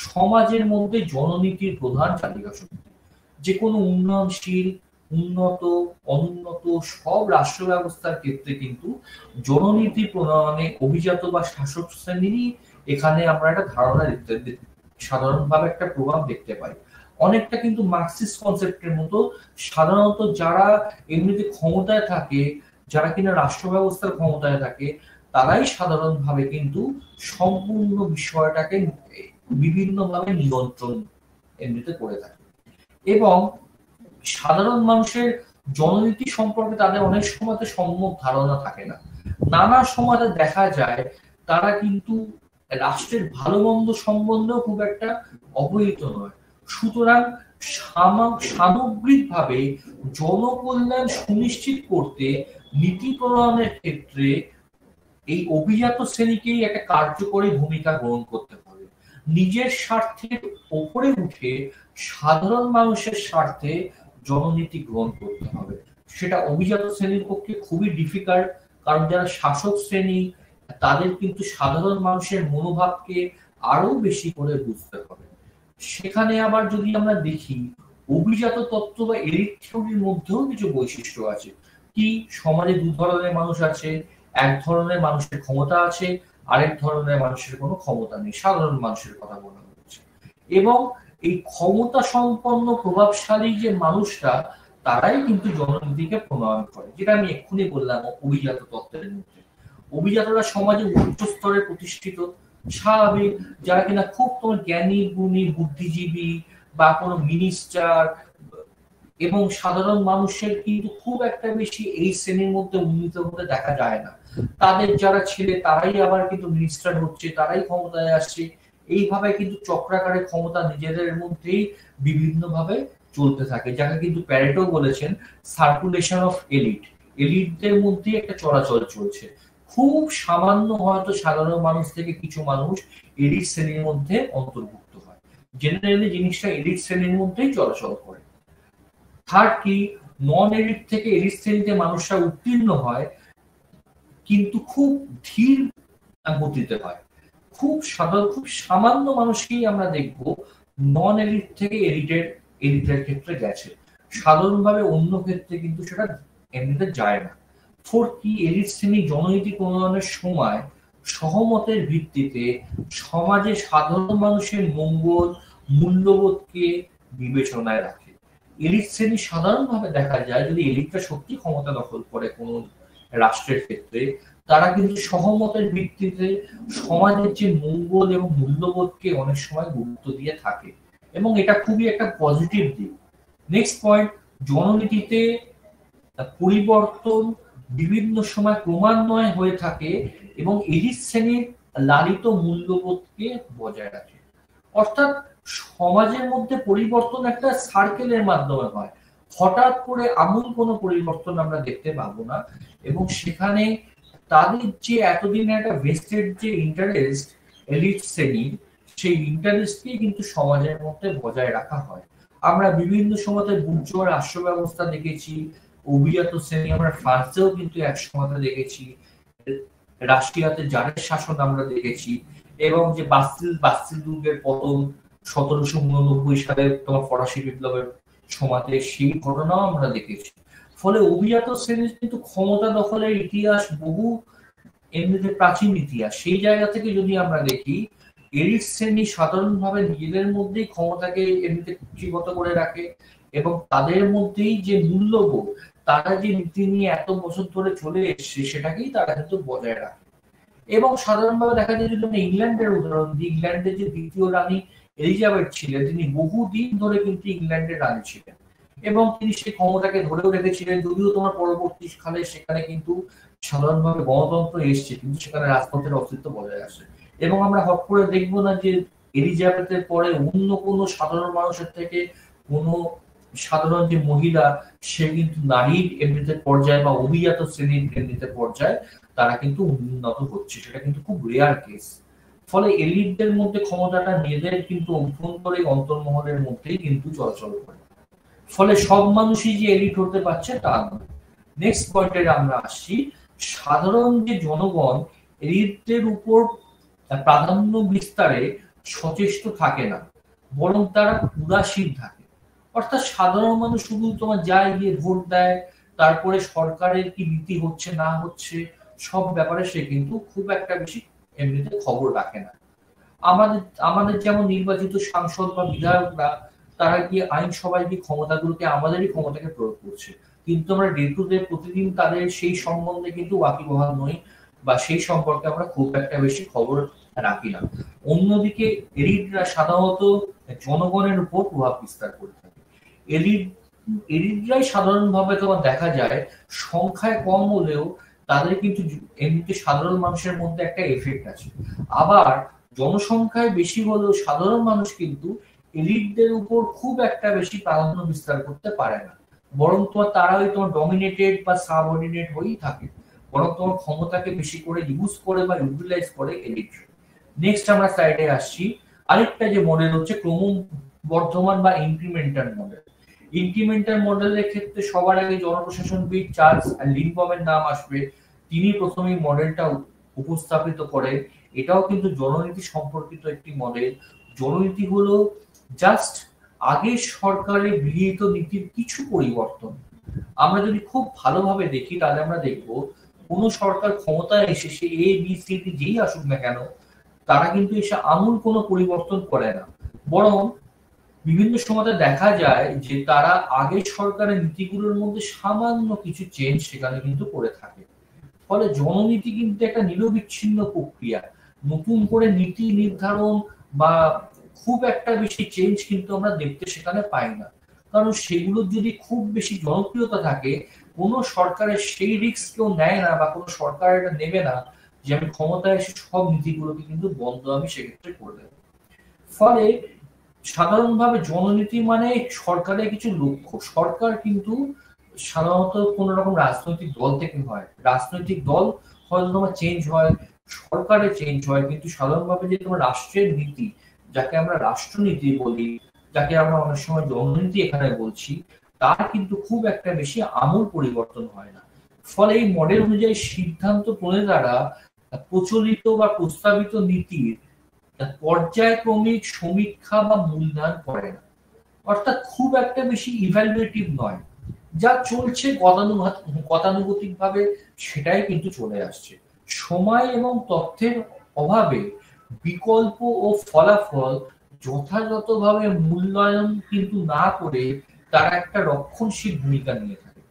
Speaker 1: সমাজের মধ্যে জননীতির প্রধান চালিকা শক্তি। যে কোনো উন্নয়নশীল, উন্নত, অনুন্নত সব রাষ্ট্র ব্যবস্থার ক্ষেত্রে কিন্তু জননীতি প্রণয়নে অভিজাত বা শাসক শ্রেণীরই এখানে আমরা একটা ধারণা সাধারণভাবে একটা প্রভাব দেখতে পাই। অনেকটা কিন্তু মার্কসিস্ট কনসেপ্টের মতো সাধারণত যারা এমনিতে ক্ষমতায় থাকে, যারা কিনা রাষ্ট্র ব্যবস্থার ক্ষমতায় থাকে, তারাই সাধারণভাবে কিন্তু সম্পূর্ণ বিষয়টাকে বিভিন্নভাবে নিয়ন্ত্রণ এমনিতে করে থাকে এবং সাধারণ মানুষের জননীতি সম্পর্কে তাদের অনেক সময় সম্যক ধারণা থাকে না। নানা সময় দেখা যায় তারা কিন্তু রাষ্ট্রের ভালো মন্দ সম্বন্ধেও খুব একটা অবহিত নয়। সুতরাং সামগ্রিকভাবে জনকল্যাণ সুনিশ্চিত করতে নীতি প্রণয়নের ক্ষেত্রে এই অভিজাত শ্রেণীকেই একটা কার্যকরী ভূমিকা গ্রহণ করতে হবে। নিজের স্বার্থের ওপরে উঠে সাধারণ মানুষের স্বার্থে জননীতি গ্রহণ করতে হবে। সেটা অভিজাত শ্রেণীর পক্ষে খুবই ডিফিকাল্ট, কারণ যারা শাসক শ্রেণী তাদের কিন্তু সাধারণ মানুষের মনোভাবকে আরো বেশি করে বুঝতে হবে। সেখানে আবার যদি আমরা দেখি অভিজাত তত্ত্ব বা এলিট থিওরির মধ্যেও কিছু বৈশিষ্ট্য আছে। কি, সমাজে দু ধরনের মানুষ আছে, এক ধরনের মানুষের ক্ষমতা আছে, আরেক ধরনের মানুষের কোনো ক্ষমতা নেই, সাধারণ মানুষের কথা বলা হচ্ছে। এবং এই ক্ষমতা সম্পন্ন প্রভাবশালী যে মানুষরা, তারাই কিন্তু জননীতিকে প্রণয়ন করে, যেটা আমি এক্ষুনি বললাম অভিজাত তত্ত্বের মধ্যে। অভিজাতরা সমাজে উচ্চ স্তরে প্রতিষ্ঠিত, স্বাভাবিক, যারা কিনা খুব তোমার জ্ঞানী গুণী বুদ্ধিজীবী বা কোনো মিনিস্টার, এবং সাধারণ মানুষের কিন্তু খুব একটা বেশি এই শ্রেণীর মধ্যে উন্নীত হতে দেখা যায় না। তাদের যারা ছেলে তারাই আবার কিন্তু মিনিস্টার হচ্ছে, তারাই ক্ষমতায় আসছে। এইভাবে কিন্তু চক্রাকারে ক্ষমতা নিজেদের মধ্যেই বিভিন্নভাবে চলতে থাকে, যাকে কিন্তু প্যারেটো বলেছেন সার্কুলেশন অফ এলিট। এলিটদের মধ্যে একটা চলাচল চলছে। খুব সামান্য হয়তো সাধারণ মানুষ থেকে কিছু মানুষ এলিট শ্রেণীর মধ্যে অন্তর্ভুক্ত হয়, জেনারেলি জিনিসটা এলিট শ্রেণীর মধ্যেই চলাচল করে। থার্ড কি, নন এলিট থেকে এলিট শ্রেণীতে মানুষরা উত্তীর্ণ হয়, কিন্তু খুব ধীর গতিতে হয়। খুব সামান্য মানুষকেই আমরা দেখব নন এলিট থেকে এলিটের ক্ষেত্রে গেছে, সাধারণভাবে অন্য ক্ষেত্রে কিন্তু সেটা এমনিতে যায় না। ফোর্থ কি, এলিট শ্রেণী জননীতি প্রণয়নের সময় সহমতের ভিত্তিতে সমাজে সাধারণ মানুষের মঙ্গল মূল্যবোধকে বিবেচনায় রাখে। এলিট শ্রেণী সাধারণভাবে দেখা যায় যদি এলিটটা সত্যি ক্ষমতা দখল করে কোনো রাষ্ট্রের ক্ষেত্রে, তারা কিন্তু সহমতের ভিত্তিতে সমাজের যে মঙ্গল এবং মূল্যবোধকে অনেক সময় গুরুত্ব দিয়ে থাকে এবং এটা খুবই একটা পজিটিভ দিক। নেক্সট পয়েন্ট, জননীতিতে পরিবর্তন বিভিন্ন সময় ক্রমান্বয়ে হয়ে থাকে এবং এলিট শ্রেণীর লালিত মূল্যবোধকে বজায় রাখে। অর্থাৎ সমাজের মধ্যে পরিবর্তন একটা সার্কেলের মাধ্যমে হয়, হঠাৎ করে আমূল কোনো পরিবর্তন আমরা দেখতে পাবো না। এবং সেখানে তাদের যে এতদিনে একটা ভেস্টেড যে ইন্টারেস্ট এলিট শ্রেণীর, সেই ইন্টারেস্টকে কিন্তু সমাজের মধ্যে বজায় রাখা হয়। আমরা বিভিন্ন সময়তে বুর্জোয়া রাষ্ট্র ব্যবস্থা দেখেছি, অভিজাত শ্রেণী আমরা ফ্রান্সেও কিন্তু এক সময়তে দেখেছি, রাশিয়াতে জারের শাসন আমরা দেখেছি, এবং যে বাস্তিল দুর্গের পতন 1789 সালে তোমার ফরাসি বিপ্লবের সময়তে, সেই ঘটনাও আমরা দেখেছি। ফলে অভিজাত শ্রেণীর কিন্তু ক্ষমতা দখলের ইতিহাস বহু এমনিতে প্রাচীন ইতিহাস। সেই জায়গা থেকে যদি আমরা দেখি, এলিট শ্রেণী সাধারণভাবে নিজেদের মধ্যেই ক্ষমতাকে এমনিতে কুক্ষিগত করে রাখে এবং তাদের মধ্যেই যে মূল্যবোধ, তারা যে নীতি নিয়ে এত বছর ধরে চলে এসছে, সেটাকেই তারা কিন্তু বজায় রাখে। এবং সাধারণভাবে দেখা যায়, যদি আমরা ইংল্যান্ডের উদাহরণ দিই, ইংল্যান্ডের যে দ্বিতীয় রানী এলিজাবেথ ছিলেন, তিনি বহুদিন ধরে কিন্তু ইংল্যান্ডের রানী ছিলেন এবং তিনি সেই ক্ষমতাকে ধরেও রেখেছিলেন। যদিও তোমার পরবর্তী কালে সেখানে কিন্তু সাধারণভাবে গণতন্ত্র এসছে, কিন্তু সেখানে রাজতন্ত্রের অস্তিত্ব বজায় আসে। এবং আমরা হট করে দেখবো না যে এলিজাবেথের পরে অন্য কোনো সাধারণ মানুষের থেকে কোনো সাধারণ যে মহিলা, সে কিন্তু নারীর এমনিতে পর্যায়ে বা অভিজাত শ্রেণীর এমনিতে পর্যায়ে তারা কিন্তু উন্নত হচ্ছে, সেটা কিন্তু খুব রেয়ার কেস। ফলে এলিটদের মধ্যে ক্ষমতাটা নিজেদের কিন্তু অভ্যন্তরে অন্তর্মহলের মধ্যেই কিন্তু চলাচল করে। ফলে সব মানুষই যে এলিট হতে পারছে তা নয়। নেক্সট পয়েন্টে আমরা আসছি, সাধারণ যে জনগণ এলিটদের উপর প্রাধান্য বিস্তারে সচেষ্ট থাকে না, বরং তারা উদাসীন থাকে। অর্থাৎ সাধারণ মানুষ শুধু তোমার যায়, গিয়ে ভোট দেয়, তারপরে সরকারের কি নীতি হচ্ছে না হচ্ছে সব ব্যাপারে সে কিন্তু খুব একটা বেশি এমনিতে খবর রাখে না। আমাদের আমাদের যেমন নির্বাচিত সাংসদ বা বিধায়করা, তারা গিয়ে আইনসভায় গিয়ে ক্ষমতাগুলোকে, আমাদেরই ক্ষমতাকে প্রয়োগ করছে, কিন্তু আমরা ডে টু ডে প্রতিদিন তাদের সেই সম্বন্ধে কিন্তু ওয়াকিবহাল নই বা সেই সম্পর্কে আমরা খুব একটা বেশি খবর রাখি না। অন্যদিকে এলিটরা সাধারণত জনগণের উপর প্রভাব বিস্তার করে থাকে। এলিটরাই সাধারণভাবে তোমার দেখা যায় সংখ্যায় কম হলেও তাদের কিন্তু এমনিতে সাধারণ মানুষের মধ্যে একটা এফেক্ট আছে। আবার জনসংখ্যায় বেশি হলেও সাধারণ মানুষ কিন্তু এলিটদের উপর খুব একটা বেশি প্রাধান্য বিস্তার করতে পারে না, বরং তারা ওই তোমার ডমিনেটেড বা সাবঅর্ডিনেট হয়েই থাকে, বরং তোমার ক্ষমতাকে বেশি করে ইউজ করে বা ইউটিলাইজ করে এলিট। নেক্সট আমরা সাইডে আসছি, আরেকটা যে মডেল হচ্ছে ক্রমবর্ধমান বা ইনক্রিমেন্টাল মডেল। ইনক্রিমেন্টাল মডেলের ক্ষেত্রে সবার আগে জনপ্রশাসনবিদ চার্লস লিনকমের নাম আসবে। তিনি প্রথমে মডেলটা উপস্থাপিত করেন। এটাও কিন্তু জননীতি সম্পর্কিত একটি মডেল। জননীতি হলো জাস্ট আগের সরকারের গৃহীত নীতির কিছু পরিবর্তন। আমরা যদি খুব ভালোভাবে দেখি, তাহলে আমরা দেখব কোন সরকার ক্ষমতায় এসে সে এ বি সি ডি যেই আসুক না কেন, তারা কিন্তু এসে আমূল কোনো পরিবর্তন করে না, বরং বিভিন্ন সময় দেখা যায় যে তারা আগের সরকারের নীতিগুলোর মধ্যে সামান্য কিছু চেঞ্জ সেখানে কিন্তু করে থাকে। ফলে জননীতি কিন্তু একটা নিরবিচ্ছিন্ন প্রক্রিয়া। নতুন করে নীতি নির্ধারণ বা খুব একটা বেশি চেঞ্জ কিন্তু আমরা দেখতে সেখানে পাই না, কারণ সেগুলো যদি খুব বেশি জনপ্রিয়তা থাকে, কোনো সরকারের সেই রিস্ক কেউ নেয় না বা কোনো সরকার এটা নেবে না যে আমি ক্ষমতায় এসে সব নীতিগুলোকে কিন্তু বন্ধ আমি সেক্ষেত্রে করে দেবো। ফলে সাধারণভাবে জননীতি মানে সরকারের কিছু লক্ষ্য। সরকার কিন্তু সাধারণত কোন রকম রাজনৈতিক দল থেকে হয়, রাজনৈতিক দল হয়তো তোমার চেঞ্জ হয়, সরকারে চেঞ্জ হয়, কিন্তু সাধারণভাবে যে তোমার রাষ্ট্রের নীতি, যাকে আমরা রাষ্ট্রনীতি বলি, যাকে আমরা অনেক সময় জননীতি এখানে বলছি, তার কিন্তু খুব একটা বেশি আমূল পরিবর্তন হয় না। ফলে এই মডেল অনুযায়ী সিদ্ধান্ত প্রণেতারা প্রচলিত বা প্রস্তাবিত নীতির পর্যায়ক্রমিক সমীক্ষা বা মূল্যায়ন করে না, অর্থাৎ খুব একটা বেশি ইভ্যালুয়েটিভ নয়, যা চলছে গতানুগতিক ভাবে সেটাই কিন্তু চলে আসছে। সময় এবং তথ্যের অভাবে বিকল্প ও ফলাফল যথাযথভাবে মূল্যায়ন কিন্তু না করে তারা একটা রক্ষণশীল ভূমিকা নিয়ে থাকে।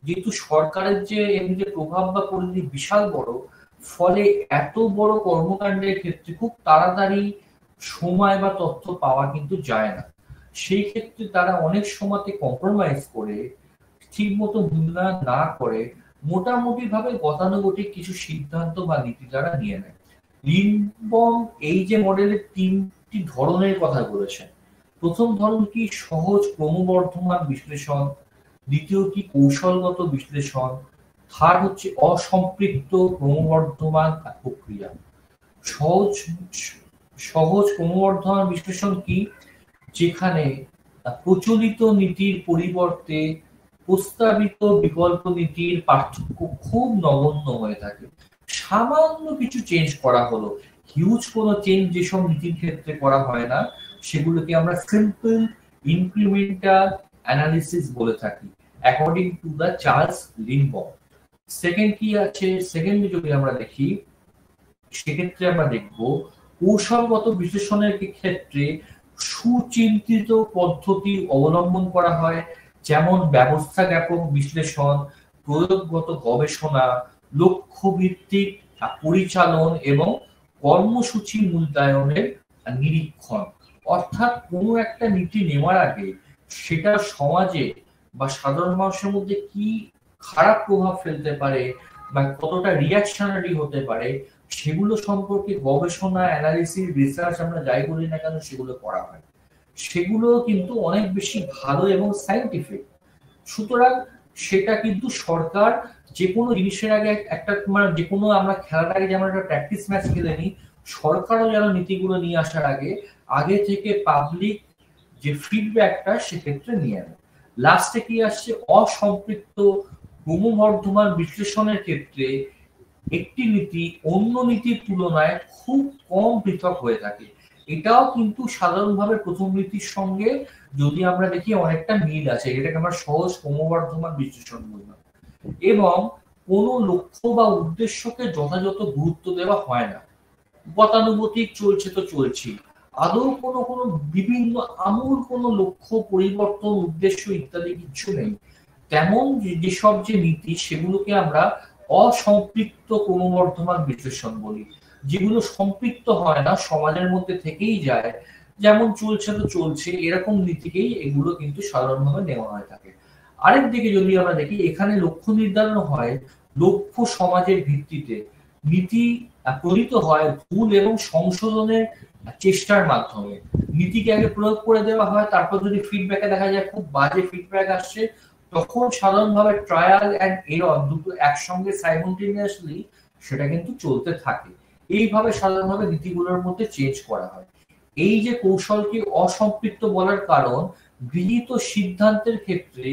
Speaker 1: যেহেতু সরকারের যে এমনি প্রভাব বা পরিধি বিশাল বড়, ফলে এত বড় কর্মকাণ্ডের ক্ষেত্রে খুব তাড়াতাড়ি সময় বা তথ্য পাওয়া কিন্তু যায় না। সেই ক্ষেত্রে তারা অনেক সময়তে কম্প্রোমাইজ করে, ঠিক মতো মূল্যায়ন না করে মোটামুটি ভাবে গতানুগতিক কিছু সিদ্ধান্ত বা নীতি তারা নিয়ে নেয়। লিনবম এই যে মডেলের তিনটি ধরনের কথা বলেছেন। প্রথম ধরন কি সহজ ক্রমবর্ধমান বিশ্লেষণ, দ্বিতীয় কি কৌশলগত বিশ্লেষণ, থার্ড হচ্ছে অসম্পৃক্ত ক্রমবর্ধমান প্রক্রিয়া। সহজ সহজ ক্রমবর্ধমান বিশ্লেষণ কি? যেখানে প্রচলিত নীতির পরিবর্তে প্রস্তাবিত বিকল্প নীতির পার্থক্য খুব নগণ্য হয়ে থাকে। সামান্য কিছু চেঞ্জ করা হলো, হিউজ কোনো চেঞ্জ যেসব নীতির ক্ষেত্রে করা হয় না, সেগুলোকে আমরা সিম্পল ইনক্রিমেন্টাল অ্যানালিসিস বলে থাকি, according to the Charles Lindblom. Second কি আছে? সেকেন্ড যদি আমরা দেখি, সেক্ষেত্রে আমরা দেখব কৌশলগত বিশ্লেষণের ক্ষেত্রে সুচিন্তিত পদ্ধতি অবলম্বন করা হয়, যেমন ব্যবস্থা জ্ঞাপক বিশ্লেষণ, প্রয়োগগত গবেষণা, লক্ষ্যভিত্তিক পরিচালন এবং কর্মসূচি মূল্যায়নের নিরীক্ষণ। অর্থাৎ কোনো একটা নীতি নেওয়ার আগে সেটা সমাজে বা সাধারণ মানুষের মধ্যে কি খারাপ প্রভাব ফেলতে পারে বা কতটা রিঅ্যাকশনারি হতে পারে, সেগুলো সম্পর্কে গবেষণা, অ্যানালিসিস, রিসার্চ আমরা যাই বলি না কেন সেগুলো করা হয়। সেগুলো কিন্তু অনেক বেশি ভালো এবং সায়েন্টিফিক। সুতরাং সেটা কিন্তু সরকার যে কোনো জিনিসের আগে একটা মানে যে কোনো আমরা খেলার আগে যেমন একটা প্র্যাকটিস ম্যাচ খেলে নিই, সরকারও যেন নীতিগুলো নিয়ে আসার আগে আগে থেকে পাবলিক যে ফিডব্যাকটা সেক্ষেত্রে নিয়ে নেয়। লাস্টে কি আসছে? অসম্পৃক্ত ক্রমবর্ধমান বিশ্লেষণের ক্ষেত্রে একটি নীতি অন্য নীতির তুলনায় খুব কম পৃথক হয়ে থাকে। এটাও কিন্তু সাধারণভাবে প্রথম নীতির সঙ্গে যদি আমরা দেখি অনেকটা মিল আছে, এটাকে আমরা সহজ ক্রমবর্ধমান বিশ্লেষণ বললাম। এবং কোনো লক্ষ্য বা উদ্দেশ্যকে যথাযথ গুরুত্ব দেওয়া হয় না, গতানুগতিক চলছে তো চলছি, আদৌ কোনো কোনো বিভিন্ন আমূল কোনো লক্ষ্য পরিবর্তন, উদ্দেশ্য ইত্যাদি কিছু নেই। তেমন যেসব যে নীতি সেগুলোকে আমরা অসম্পৃক্ত ক্রমবর্ধমান বিশ্লেষণ বলি, যেগুলো সম্পৃক্ত হয় না, সমাজের মধ্যে থেকেই যায়, যেমন চলছে তো চলছে, এরকম নীতিকেই এগুলো কিন্তু সাধারণভাবে নেওয়া হয়ে থাকে। আরেক দিকে যদি আমরা দেখি, এখানে লক্ষ্য নির্ধারণ হয় লক্ষ্য সমাজের ভিত্তিতে, নীতি প্রণীত হয় ভুল এবং সংশোধনের চেষ্টার মাধ্যমে। নীতিকে আগে প্রয়োগ করে দেওয়া হয়, তারপর যদি ফিডব্যাকে দেখা যায় খুব বাজে ফিডব্যাক আসছে, তখন সাধারণভাবে ট্রায়াল এন্ড এরর দুটো একসঙ্গে সাইমultaneously সেটা কিন্তু চলতে থাকে। এইভাবে সাধারণভাবে নীতিগুলোর মধ্যে চেঞ্জ করা হয়। এই যে কৌশলকে অসম্পৃক্ত বলার কারণ, গৃহীত সিদ্ধান্তের ক্ষেত্রে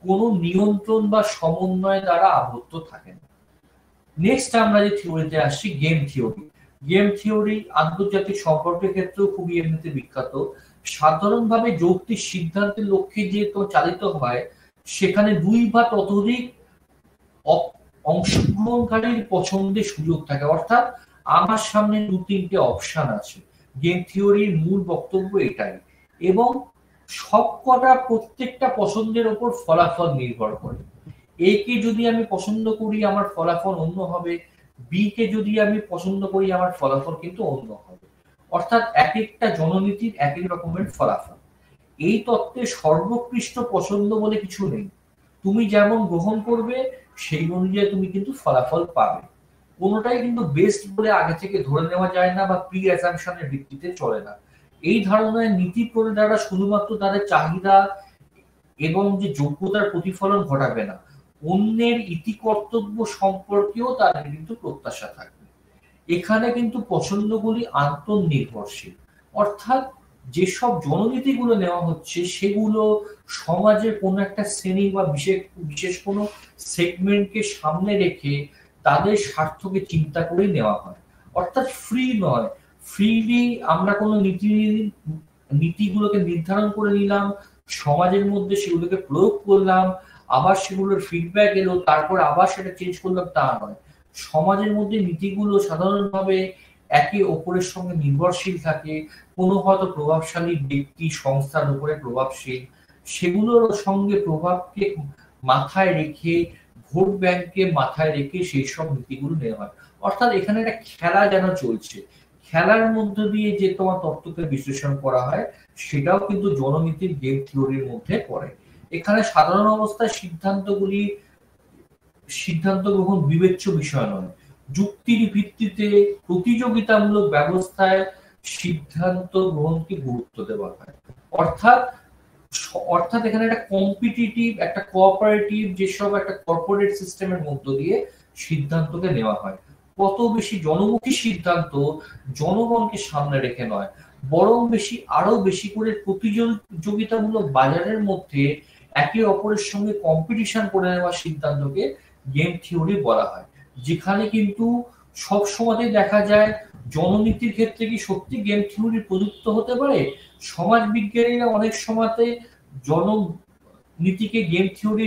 Speaker 1: কোনো নিয়ন্ত্রণ বা সমন্বয় দ্বারা আবদ্ধ থাকে না। নেক্সট আমরা যে থিওরিতে আসছি, গেম থিওরি। গেম থিওরি আন্তর্জাতিক সম্পর্কের ক্ষেত্রেও খুবই এমনিতে বিখ্যাত। সাধারণভাবে যৌক্তিক সিদ্ধান্তের লক্ষ্যে যে চালিত হয়, সেখানে দুই বা ততোধিক অংশগ্রহণকারীর পছন্দের সুযোগ থাকে, অর্থাৎ আমার সামনে দু তিনটে অপশন আছে। গেম থিওরির মূল বক্তব্য এটাই। এবং সবকটা প্রত্যেকটা পছন্দের ওপর ফলাফল নির্ভর করে। এ কে যদি আমি পছন্দ করি আমার ফলাফল অন্য হবে, বি কে যদি আমি পছন্দ করি আমার ফলাফল কিন্তু অন্য হবে। অর্থাৎ এক একটা জননীতির এক এক রকমের ফলাফল। এই তত্ত্বে সর্বকৃষ্ট পছন্দ বলে কিছু নেই। তুমি যেমন গ্রহণ করবে সেই অনুযায়ী তুমি কিন্তু ফলাফল পাবে। কোনোটাই কিন্তু বেস্ট বলে আগে থেকে ধরে নেওয়া যায় না বা প্রি অ্যাসাম্পশনের ভিত্তিতে চলে না। এই ধারণায় নীতি প্রণেতারা শুধুমাত্র তাদের চাহিদা এবং যে যোগ্যতার প্রতিফলন ঘটাবে না, অন্যের ইতি কর্তব্য সম্পর্কেও তাদের কিন্তু প্রত্যাশা থাকবে। এখানে কিন্তু পছন্দগুলি আন্তঃনির্ভরশীল, অর্থাৎ যেসব জননীতিগুলো নেওয়া হচ্ছে সেগুলো সমাজের কোনো একটা শ্রেণী বা বিশেষ কোনো সেগমেন্টকে সামনে রেখে তাদের স্বার্থকে চিন্তা করে নেওয়া হয়। অর্থাৎ ফ্রি নয়, ফ্রিলি আমরা কোনো নীতিগুলোকে নির্ধারণ করে নিলাম, সমাজের মধ্যে সেগুলোকে প্রয়োগ করলাম, আবার সেগুলোর ফিডব্যাক এলো, তারপর আবার সেটা চেঞ্জ করলাম, তা নয়। সমাজের মধ্যে নীতিগুলো সাধারণভাবে একে অপরের সঙ্গে নির্ভরশীল থাকে। কোনো হয়তো প্রভাবশালী ব্যক্তি সংস্থার উপরে প্রভাবশীল, সেগুলোর সঙ্গে প্রভাবকে মাথায় রেখে, ভোট ব্যাংককে মাথায় রেখে সেই সব নীতিগুলো নেওয়া হয়। অর্থাৎ এখানে একটা খেলা যেন চলছে। খেলার মধ্য দিয়ে যে তোমার তত্ত্বকে বিশ্লেষণ করা হয় সেটাও কিন্তু জননীতির গেম থিওরির মধ্যে পড়ে। এখানে সাধারণ অবস্থায় সিদ্ধান্ত গ্রহণ বিবেচ্য বিষয় নয়, যুক্তির ভিত্তিতে প্রতিযোগিতামূলক ব্যবস্থায় সিদ্ধান্ত গ্রহণকে গুরুত্ব দেওয়া হয়। অর্থাৎ অর্থাৎ এখানে একটা কম্পিটিটিভ, একটা কোঅপারেটিভ, যেসব একটা কর্পোরেট সিস্টেমের মধ্য দিয়ে সিদ্ধান্তকে নেওয়া হয়, কত বেশি জনমুখী সিদ্ধান্ত জনগণকে সামনে রেখে নয়, বরং আরো বেশি করে প্রতিযোগিতামূলক বাজারের মধ্যে একে অপরের সঙ্গে কম্পিটিশন করে নেওয়া সিদ্ধান্তকে গেম থিওরি বলা হয়। যেখানে কিন্তু সব সময়তে দেখা যায় জননীতির ক্ষেত্রে কি সত্যি গেম থিওরি প্রযুক্ত হতে পারে? সমাজ বিজ্ঞানীরা অনেক সময়তে জননীতিকে গেম থিওরি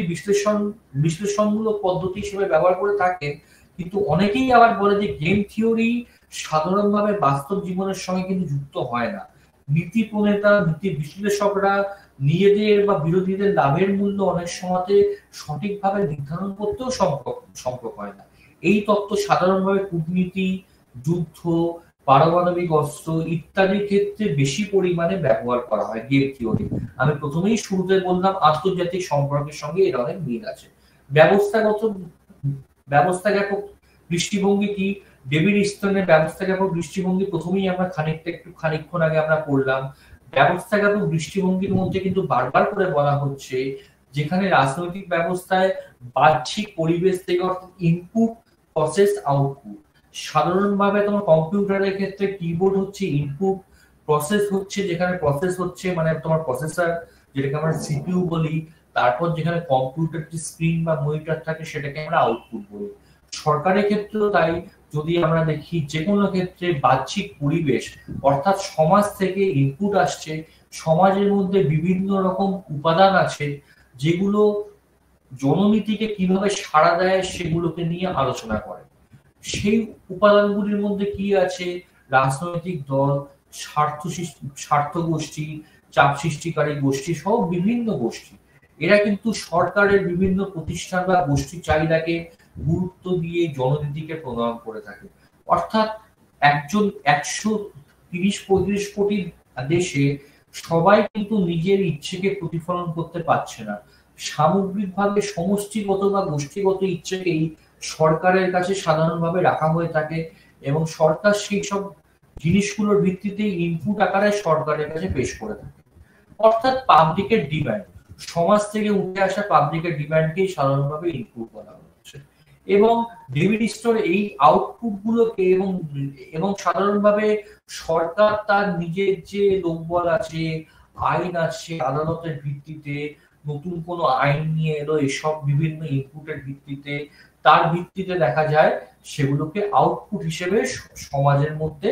Speaker 1: বিশ্লেষণমূলক পদ্ধতি হিসেবে ব্যবহার করে থাকেন, কিন্তু অনেকেই আবার বলে যে গেম থিওরি সাধারণভাবে বাস্তব জীবনের সঙ্গে কিন্তু যুক্ত হয় না। নীতি প্রণেতা, নীতি বিশ্লেষকরা নিজেদের বা বিরোধীদের লাভের মূল্য অনেক সময়তে সঠিকভাবে নির্ধারণ করতেও সম্ভব হয় না। এই তত্ত্ব সাধারণভাবে কূটনীতি, যুদ্ধ, পারমাণবিক অস্ত্র ইত্যাদির ক্ষেত্রে বেশি পরিমাণে ব্যবহার করা হয় গেম থিওরি। আমি প্রথমেই শুরুতে বললাম আন্তর্জাতিক সম্পর্কের সঙ্গে এর অনেক মিল আছে। ব্যবস্থাজ্ঞাপক দৃষ্টিভঙ্গি কি? ডেভিড স্টোনের ব্যবস্থাজ্ঞাপক দৃষ্টিভঙ্গি প্রথমেই আমরা খানিকক্ষণ আগে আমরা পড়লাম। ব্যবস্থাজ্ঞাপক দৃষ্টিভঙ্গির মধ্যে কিন্তু বারবার করে বলা হচ্ছে যেখানে রাজনৈতিক ব্যবস্থায় বাহ্যিক পরিবেশ থেকে অর্থাৎ ইনপুট, প্রসেস, আউটপুট। সাধারণভাবে তোমার কম্পিউটারের ক্ষেত্রে কিবোর্ড হচ্ছে ইনপুট, প্রসেস হচ্ছে মানে তোমার প্রসেসর, যেটাকে আমরা সিপিইউ বলি, তারপর যেখানে কম্পিউটারটি স্ক্রিন বা মনিটর থাকে সেটাকে আমরা আউটপুট বলি। সরকারের ক্ষেত্রেও তাই, যদি আমরা দেখি যে কোনো ক্ষেত্রে বাহ্যিক পরিবেশ অর্থাৎ সমাজ থেকে ইনপুট আসছে, সমাজের মধ্যে বিভিন্ন রকম উপাদান আছে যেগুলো জননীতিকে কিভাবে সাড়া দেয় সেগুলোকে নিয়ে আলোচনা করে। সেই উপাদানগুলির মধ্যে কি আছে? রাজনৈতিক দল, স্বার্থ গোষ্ঠী, চাপ সৃষ্টিকারী গোষ্ঠী সহ বিভিন্ন গোষ্ঠী। এরা কিন্তু সরকারের বিভিন্ন প্রতিষ্ঠান বা গোষ্ঠীর চাহিদাকে গুরুত্ব দিয়ে জননীতিকে প্রণয়ন করে থাকে। অর্থাৎ একজন 130-35 কোটি দেশে সবাই কিন্তু নিজের ইচ্ছেকে প্রতিফলন করতে পারছে না। সামগ্রিকভাবে সমষ্টিগত বা গোষ্ঠীগত ইচ্ছেকেই সরকারের কাছে সাধারণভাবে রাখা হয়ে থাকে এবং সরকার সেই সব জিনিসগুলোর ভিত্তিতে ইনপুট আকারে সরকারের কাছে পেশ করে থাকে। অর্থাৎ পাবলিকের ডিমান্ড, সমাজ থেকে উঠে আসা পাবলিকের ডিমান্ডকেই সাধারণভাবে ইনপুট বলা হচ্ছে। এবং ডেভিড স্টোর এই আউটপুট গুলোকে এবং সাধারণভাবে সরকার তার নিজের যে লোকবল আছে, আইন আছে, আদালতের ভিত্তিতে নতুন কোন আইন নিয়ে এলো, এসব বিভিন্ন ইনপুটের ভিত্তিতে, তার ভিত্তিতে দেখা যায় সেগুলোকে আউটপুট হিসেবে সমাজের মধ্যে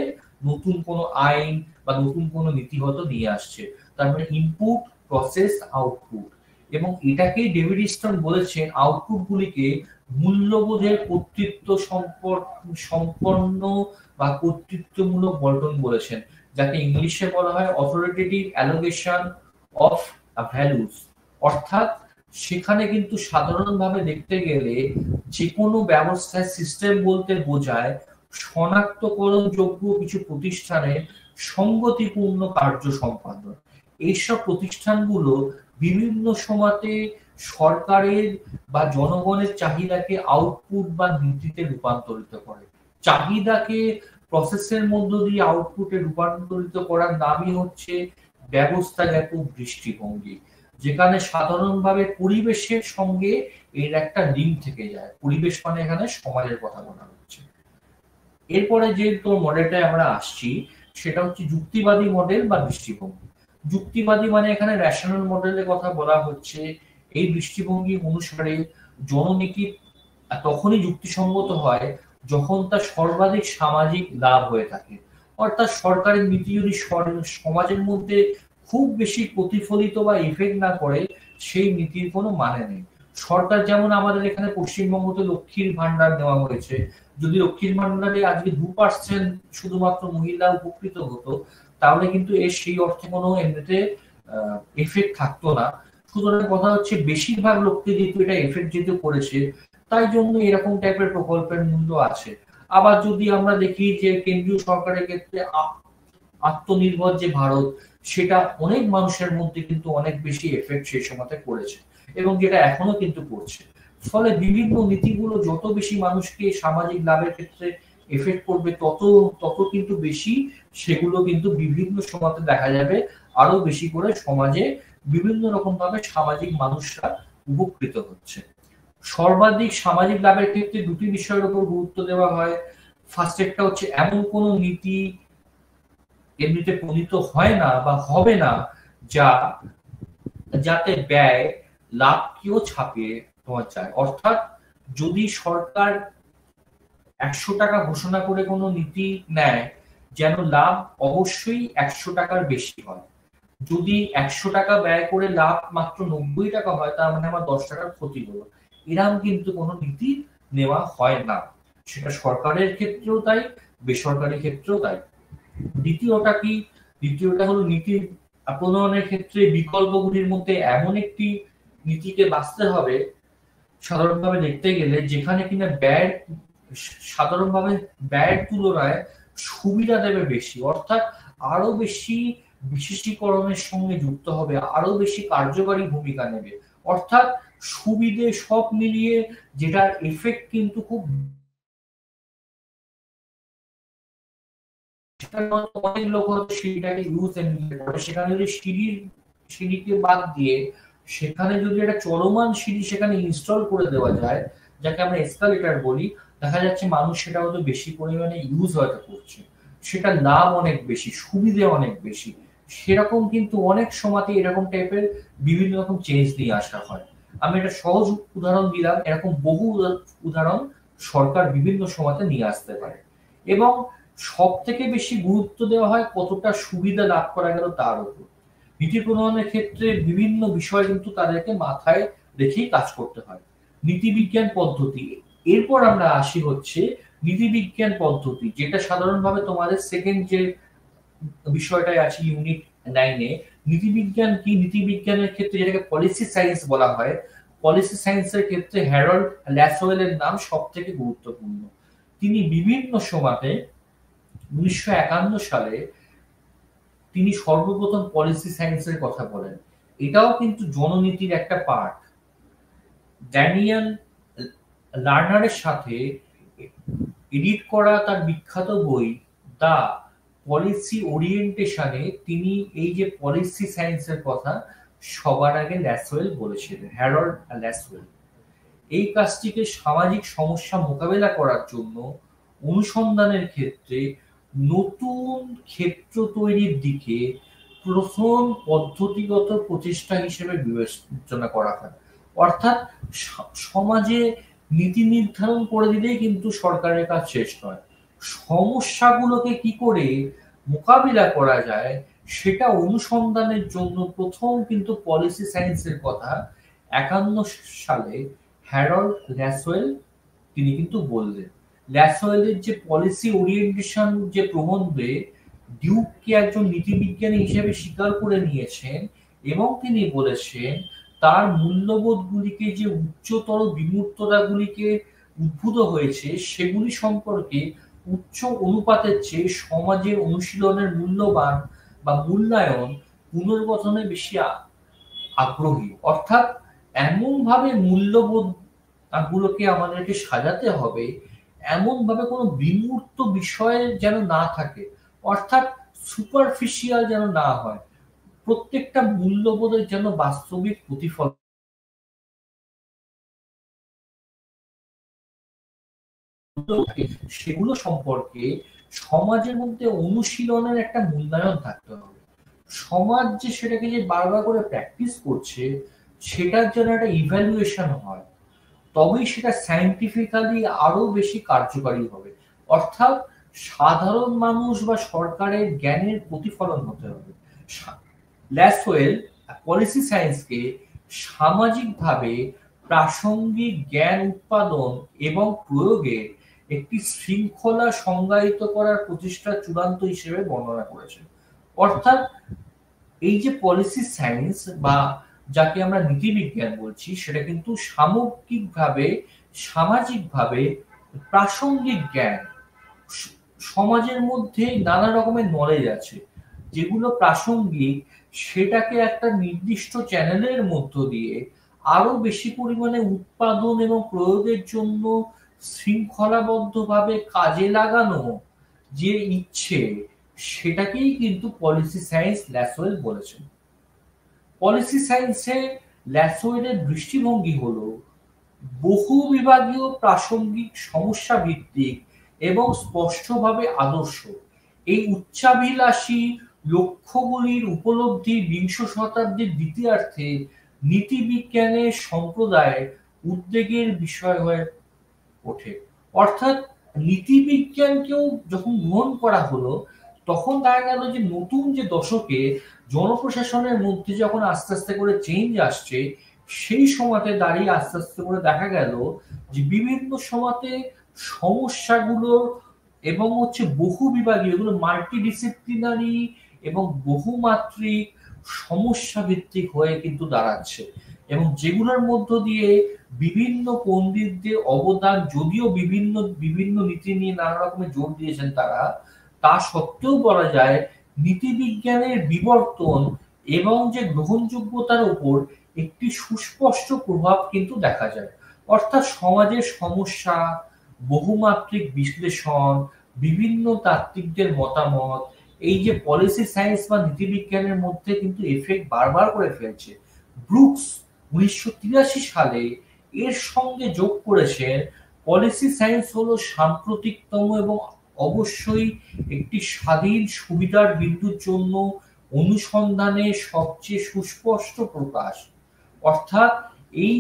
Speaker 1: নতুন কোন আইন বা নতুন কোন নীতিগত নিয়ে আসছে। তার মানে ইনপুট, প্রসেস, আউটপুট। এবং এটাকেই ডেভিড স্টোন বলেছেন আউটপুট গুলিকে মূল্যবোধের কর্তৃত্ব সম্পন্ন বা কর্তৃত্বমূলক বন্টন বলেছেন, যাকে ইংলিশে বলা হয় অথরিটেটিভ অ্যালোকেশন অফ ভ্যালুস। অর্থাৎ সেখানে কিন্তু সাধারণভাবে দেখতে গেলে যে কোনো ব্যবস্থায় সিস্টেম বলতে বোঝায় শনাক্তকরণযোগ্য কিছু প্রতিষ্ঠানের সঙ্গতিপূর্ণ কার্য সম্পাদন। এইসব প্রতিষ্ঠানগুলো বিভিন্ন সময়তে সরকারের বা জনগণের চাহিদাকে আউটপুট বা নীতিতে রূপান্তরিত করে। চাহিদাকে প্রসেসের মধ্য দিয়ে আউটপুটে রূপান্তরিত করার নামই হচ্ছে ব্যবস্থাজ্ঞাপক দৃষ্টিভঙ্গি, যেখানে সাধারণভাবে পরিবেশের সঙ্গে এর একটা লিঙ্ক থেকে যায়। পরিবেশ মানে এখানে সমাজের কথা বলা হচ্ছে। এরপরে যে তোর মডেলটায় আমরা আসছি সেটা হচ্ছে যুক্তিবাদী মডেল বা দৃষ্টিভঙ্গি। যুক্তিবাদী মানে এখানে রেশনাল মডেলের কথা বলা হচ্ছে। এই দৃষ্টিভঙ্গি অনুসারে জননীতি তখনই যুক্তিসঙ্গত হয় যখন তার সর্বাধিক সামাজিক লাভ হয়ে থাকে। অর্থাৎ সরকারের নীতি যদি সমাজের মধ্যে খুব বেশি প্রতিফলিত বা ইফেক্ট না করে, সেই নীতির কোনো মানে নেই। সরকার যেমন আমাদের এখানে পশ্চিমবঙ্গতে লক্ষ্মীর ভান্ডার দেওয়া হয়েছে, যদি লক্ষ্মীর ভান্ডারে আজকে 2% শুধুমাত্র মহিলা উপকৃত হতো, তাহলে কিন্তু এর সেই অর্থে কোনো এমনিতে এফেক্ট থাকতো না। সুতরাং কথা হচ্ছে বেশিরভাগ লোককে যেহেতু এটা এফেক্ট যেহেতু করেছে, তাই জন্য এরকম টাইপের প্রকল্পের মূল্য আছে। আবার যদি আমরা দেখি যে কেন্দ্রীয় সরকারের ক্ষেত্রে আত্মনির্ভর যে ভারত, সেটা অনেক মানুষের মধ্যে কিন্তু অনেক বেশি এফেক্ট সেই সময়তে করেছে, এবং যেটা এখনো কিন্তু করছে। ফলে বিভিন্ন নীতিগুলো যত বেশি মানুষকে সামাজিক লাভের ক্ষেত্রে এফেক্ট করবে, তত তত কিন্তু বেশি সেগুলো কিন্তু বিভিন্ন সময়তে দেখা যাবে আরো বেশি করে সমাজে বিভিন্ন রকম ভাবে সামাজিক মানুষরা উপকৃত হচ্ছে। সর্বাধিক সামাজিক লাভের ক্ষেত্রে দুটি বিষয়ের উপর গুরুত্ব দেওয়া হয়। ফার্স্ট একটা হচ্ছে এমন কোন নীতি এমনিতে প্রণীত হয় না বা হবে না যা যাতে ব্যয় লাভকেও ছাপিয়ে নেওয়া যায়। অর্থাৎ যদি সরকার 100 টাকা ঘোষণা করে কোনো নীতি নেয়, যেন লাভ অবশ্যই 100 টাকার বেশি হয়। যদি 100 টাকা ব্যয় করে লাভ মাত্র 90 টাকা হয়, তার মানে আমার 10 টাকার ক্ষতি হলো। এরকম কিন্তু কোনো নীতি নেওয়া হয় না। সেটা সরকারের ক্ষেত্রেও তাই, বেসরকারি ক্ষেত্রেও তাই। দ্বিতীয়টা কি? দ্বিতীয়টা হলো নীতি প্রণয়নের ক্ষেত্রে বিকল্পগুলির মধ্যে এমন একটি নীতিকে বাছতে হবে, সাধারণভাবে দেখতে গেলে, যেখানে কিনা সাধারণভাবে ব্যয়ের তুলনায় সুবিধা দেবে বেশি, অর্থাৎ আরো বেশি বিশেষীকরণের সঙ্গে যুক্ত হবে, আরো বেশি কার্যকারী ভূমিকা নেবে। অর্থাৎ সুবিধে সব মিলিয়ে যেটার এফেক্ট কিন্তু খুব, অনেক লোক হয়তো সিঁড়িটাকে ইউজ এন্ড করে, সেখানে যদি সিঁড়িকে বাদ দিয়ে সেখানে যদি একটা চলমান সিঁড়ি সেখানে ইনস্টল করে দেওয়া যায়, যাকে আমরা এসকালেটর বলি, দেখা যাচ্ছে মানুষ সেটা হয়তো বেশি পরিমাণে ইউজ হয়তো করছে, সেটা লাভ অনেক বেশি, সুবিধে অনেক বেশি। সেরকম কিন্তু অনেক সময়তে এরকম টাইপের বিভিন্ন রকম চেঞ্জ নিয়ে আসা হয়। আমি একটা সহজ উদাহরণ দিলাম, এরকম বহু উদাহরণ সরকার বিভিন্ন সময়তে নিয়ে আসতে পারে। এবং সব থেকে বেশি গুরুত্ব দেওয়া হয় কতটা সুবিধা লাভ করা গেল তার উপর। নীতি প্রণয়নের ক্ষেত্রে বিভিন্ন বিষয় কিন্তু তাদেরকে মাথায় রেখেই কাজ করতে হয়। নীতিবিজ্ঞান পদ্ধতি, এরপর আমরা আসি হচ্ছে নীতিবিজ্ঞান পদ্ধতি, যেটা সাধারণভাবে তোমাদের সেকেন্ড যে বিষয়টাই আছে ইউনিট 9-এ। নীতিবিজ্ঞান কি? নীতিবিজ্ঞানের ক্ষেত্রে যেটাকে পলিসি সায়েন্স বলা হয়, পলিসি সায়েন্সের ক্ষেত্রে হ্যারল্ড ল্যাসওয়েলের নাম সব থেকে গুরুত্বপূর্ণ। তিনি বিভিন্ন সময়তে 1951 সালে তিনি সর্বপ্রথম পলিসি সায়েন্সের কথা বলেন। এটাও কিন্তু জননীতির একটা পার্ট। ড্যানিয়েল লার্নারের সাথে এডিট করা তার বিখ্যাত বই দা পলিসি ওরিয়েন্টেশনে তিনি এই যে পলিসি সায়েন্সের কথা সবার আগে ল্যাসওয়েল বলেছিলেন, হ্যারল্ড ল্যাসওয়েল। এই কাজটিকে সামাজিক সমস্যা মোকাবেলা করার জন্য অনুসন্ধানের ক্ষেত্রে নতুন ক্ষেত্র তৈরির দিকে প্রথম পদ্ধতিগত প্রচেষ্টা হিসেবে বিবেচনা করা হয়। অর্থাৎ সমাজে নীতি নির্ধারণ করে দিলেই কিন্তু সরকারের কাজ শেষ নয়, সমস্যাগুলোকে কি করে মোকাবিলা করা যায় সেটা অনুসন্ধানের জন্য প্রথম কিন্তু পলিসি সায়েন্সের কথা 51 সালে হ্যারল্ড ল্যাসওয়েল তিনি কিন্তু বললেন। ল্যাসওয়েলের যে পলিসি ওরিয়েন্টেশন যে প্রবন্ধে ডিউককে একজন নীতিবিজ্ঞানী হিসেবে স্বীকার করে নিয়েছেন, এবং তিনি বলেছেন তার মূল্যবোধগুলিকে যে উচ্চতর বিমূর্ততাগুলিকে উদ্ভূত হয়েছে সেগুলি সম্পর্কে উচ্চ অনুপাতের চেয়ে সমাজের অনুশীলনের মূল্যবান বা মূল্যায়ন পুনর্গঠনে বেশি আগ্রহী। অর্থাৎ এমন ভাবে মূল্যবোধ গুলোকে আমাদেরকে সাজাতে হবে, এমন ভাবে কোনো বিমূর্ত বিষয় যেন না থাকে, অর্থাৎ সুপারফিশিয়াল যেন না হয়। প্রত্যেকটা মূল্যবোধের যেন বাস্তবিক প্রতিফলন, সেগুলো সম্পর্কে সমাজের মধ্যে অনুশীলনের একটা মূল্যায়ন থাকতে হবে। সমাজ যে সেটাকে যে বারবার করে প্র্যাকটিস করছে সেটার জন্য একটা ইভ্যালুয়েশন হয়, তবেই সেটা সায়েন্টিফিক্যালি আরো বেশি কার্যকারী হবে। অর্থাৎ সাধারণ মানুষ বা সরকারের জ্ঞানের প্রতিফলন হতে হবে। ল্যাসওয়েল পলিসি সায়েন্সকে সামাজিকভাবে প্রাসঙ্গিক জ্ঞান উৎপাদন এবং প্রয়োগের একটি শৃঙ্খলা সংজ্ঞায়িত করার প্রচেষ্টা চূড়ান্ত হিসেবে বর্ণনা করেছেন। অর্থাৎ এই যে পলিসি সায়েন্স বা যাকে আমরা নীতিবিজ্ঞান বলছি, সেটা কিন্তু সামগ্রিকভাবে সামাজিকভাবে প্রাসঙ্গিক জ্ঞান সমাজের মধ্যে নানা রকমের নলেজ আছে, যেগুলো প্রাসঙ্গিক সেটাকে একটা নির্দিষ্ট চ্যানেলের মধ্য দিয়ে আরো বেশি পরিমাণে উৎপাদন এবং প্রয়োগের জন্য শৃঙ্খলাবদ্ধভাবে কাজে লাগানো যে ইচ্ছে, সেটাকেই কিন্তু পলিসি সায়েন্স ল্যাসওয়েল বলেছেন। পলিসি সায়েন্সে ল্যাসওয়েলের দৃষ্টিভঙ্গি হলো বহু বিভাগীয় প্রাসঙ্গিক সমস্যা ভিত্তিক এবং স্পষ্টভাবে আদর্শ। এই উচ্চাভিলাষী লক্ষ্যগুলির উপলব্ধি বিংশ শতাব্দীর দ্বিতীয়ার্ধে নীতিবিজ্ঞানের সম্প্রদায়ের উদ্বেগের বিষয় হয়ে ওঠে। অর্থাৎ নীতিবিজ্ঞানকেও যখন গ্রহণ করা হলো, তখন দেখা গেল যে নতুন যে দশকে জনপ্রশাসনের মধ্যে যখন আস্তে আস্তে করে চেঞ্জ আসছে, সেই সময়তে দাঁড়িয়ে আস্তে আস্তে করে দেখা গেল যে বিভিন্ন সময়তে সমস্যাগুলো এবং বহু বিভাগীয়, এগুলো মাল্টিডিসিপ্লিনারি এবং বহুমাত্রিক সমস্যা ভিত্তিক হয়ে কিন্তু দাঁড়াচ্ছে, এবং যেগুলোর মধ্য দিয়ে বিভিন্ন পণ্ডিতদের অবদান, যদিও বিভিন্ন বিভিন্ন নীতি নিয়ে নানা রকমের জোর দিয়েছেন তারা, তা সত্ত্বেও বলা যায় নীতিবিজ্ঞানের বিবর্তন এবং যে গ্রহণযোগ্যতার উপর একটি সুস্পষ্ট প্রভাব কিন্তু দেখা যায়। অর্থাৎ সমাজের সমস্যা, বহুমাত্রিক বিশ্লেষণ, বিভিন্ন তাত্ত্বিকদের মতামত, এই যে পলিসি সায়েন্স বা নীতিবিজ্ঞানের মধ্যে কিন্তু এফেক্ট বারবার করে ফেলছে। ব্রুকস 1983 সালে এর সঙ্গে যোগ করেছেন পলিসি সায়েন্স হলো সাম্প্রতিকতম এবং অবশ্যই একটি স্বাধীন সুবিধার বিন্দুর জন্য অনুসন্ধানের সবচেয়ে সুস্পষ্ট প্রকাশ। অর্থাৎ এই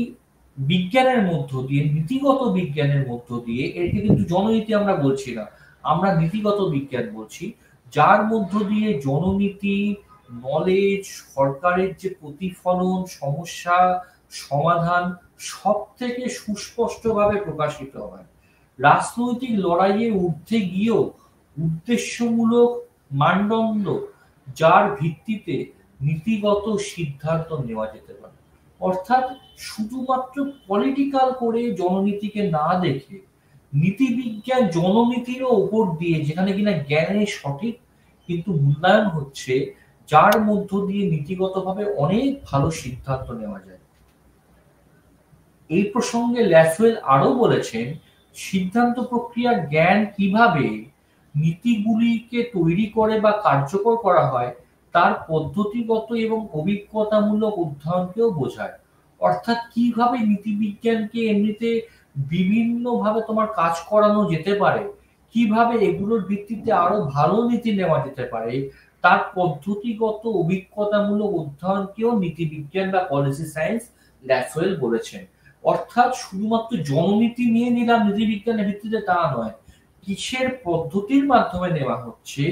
Speaker 1: বিজ্ঞানের মধ্য দিয়ে, নীতিগত বিজ্ঞানের মধ্য দিয়ে, এটি কিন্তু জননীতি আমরা বলছি না, আমরা নীতিগত বিজ্ঞান বলছি, যার মধ্য দিয়ে জননীতি, নলেজ, সরকারের যে প্রতিফলন, সমস্যা সমাধান সব থেকে সুস্পষ্টভাবে প্রকাশিত হয়। রাজনৈতিক লড়াইয়ের ঊর্ধ্বে গিয়েও উদ্দেশ্যমূলক মানদণ্ড, যার ভিত্তিতে নীতিগত সিদ্ধান্ত নেওয়া যেতে পারে। অর্থাৎ শুধুমাত্র পলিটিক্যাল করে জননীতিকে না দেখে নীতিবিজ্ঞান জননীতিরও উপর দিয়ে, যেখানে কিনা জ্ঞানের সঠিক কিন্তু মূল্যায়ন হচ্ছে, যার মধ্য দিয়ে নীতিগতভাবে অনেক ভালো সিদ্ধান্ত নেওয়া যায়। এই প্রসঙ্গে ল্যাসওয়েল আরো বলেছেন, সিদ্ধান্ত প্রক্রিয়ার জ্ঞান কিভাবে নীতিগুলিকে তৈরি করে বা কার্যকর করা হয় তার পদ্ধতিগত এবং অভিজ্ঞতামূলক অধ্যয়নকেও বোঝায়। অর্থাৎ কিভাবে নীতিবিজ্ঞানকে এমনিতে বিভিন্নভাবে তোমার কাজ করানো যেতে পারে, কিভাবে এগুলোর ভিত্তিতে আরো ভালো নীতি নেওয়া যেতে পারে, তার পদ্ধতিগত অভিজ্ঞতামূলক অধ্যয়নকেও নীতিবিজ্ঞান বা পলিসি সায়েন্স ল্যাসওয়েল বলেছেন। অর্থাৎ শুধুমাত্র জননীতি নিয়ে নিলাম নীতিবিজ্ঞানের ভিত্তিতে তা নয়, কিসের পদ্ধতির মাধ্যমে নেওয়া হচ্ছে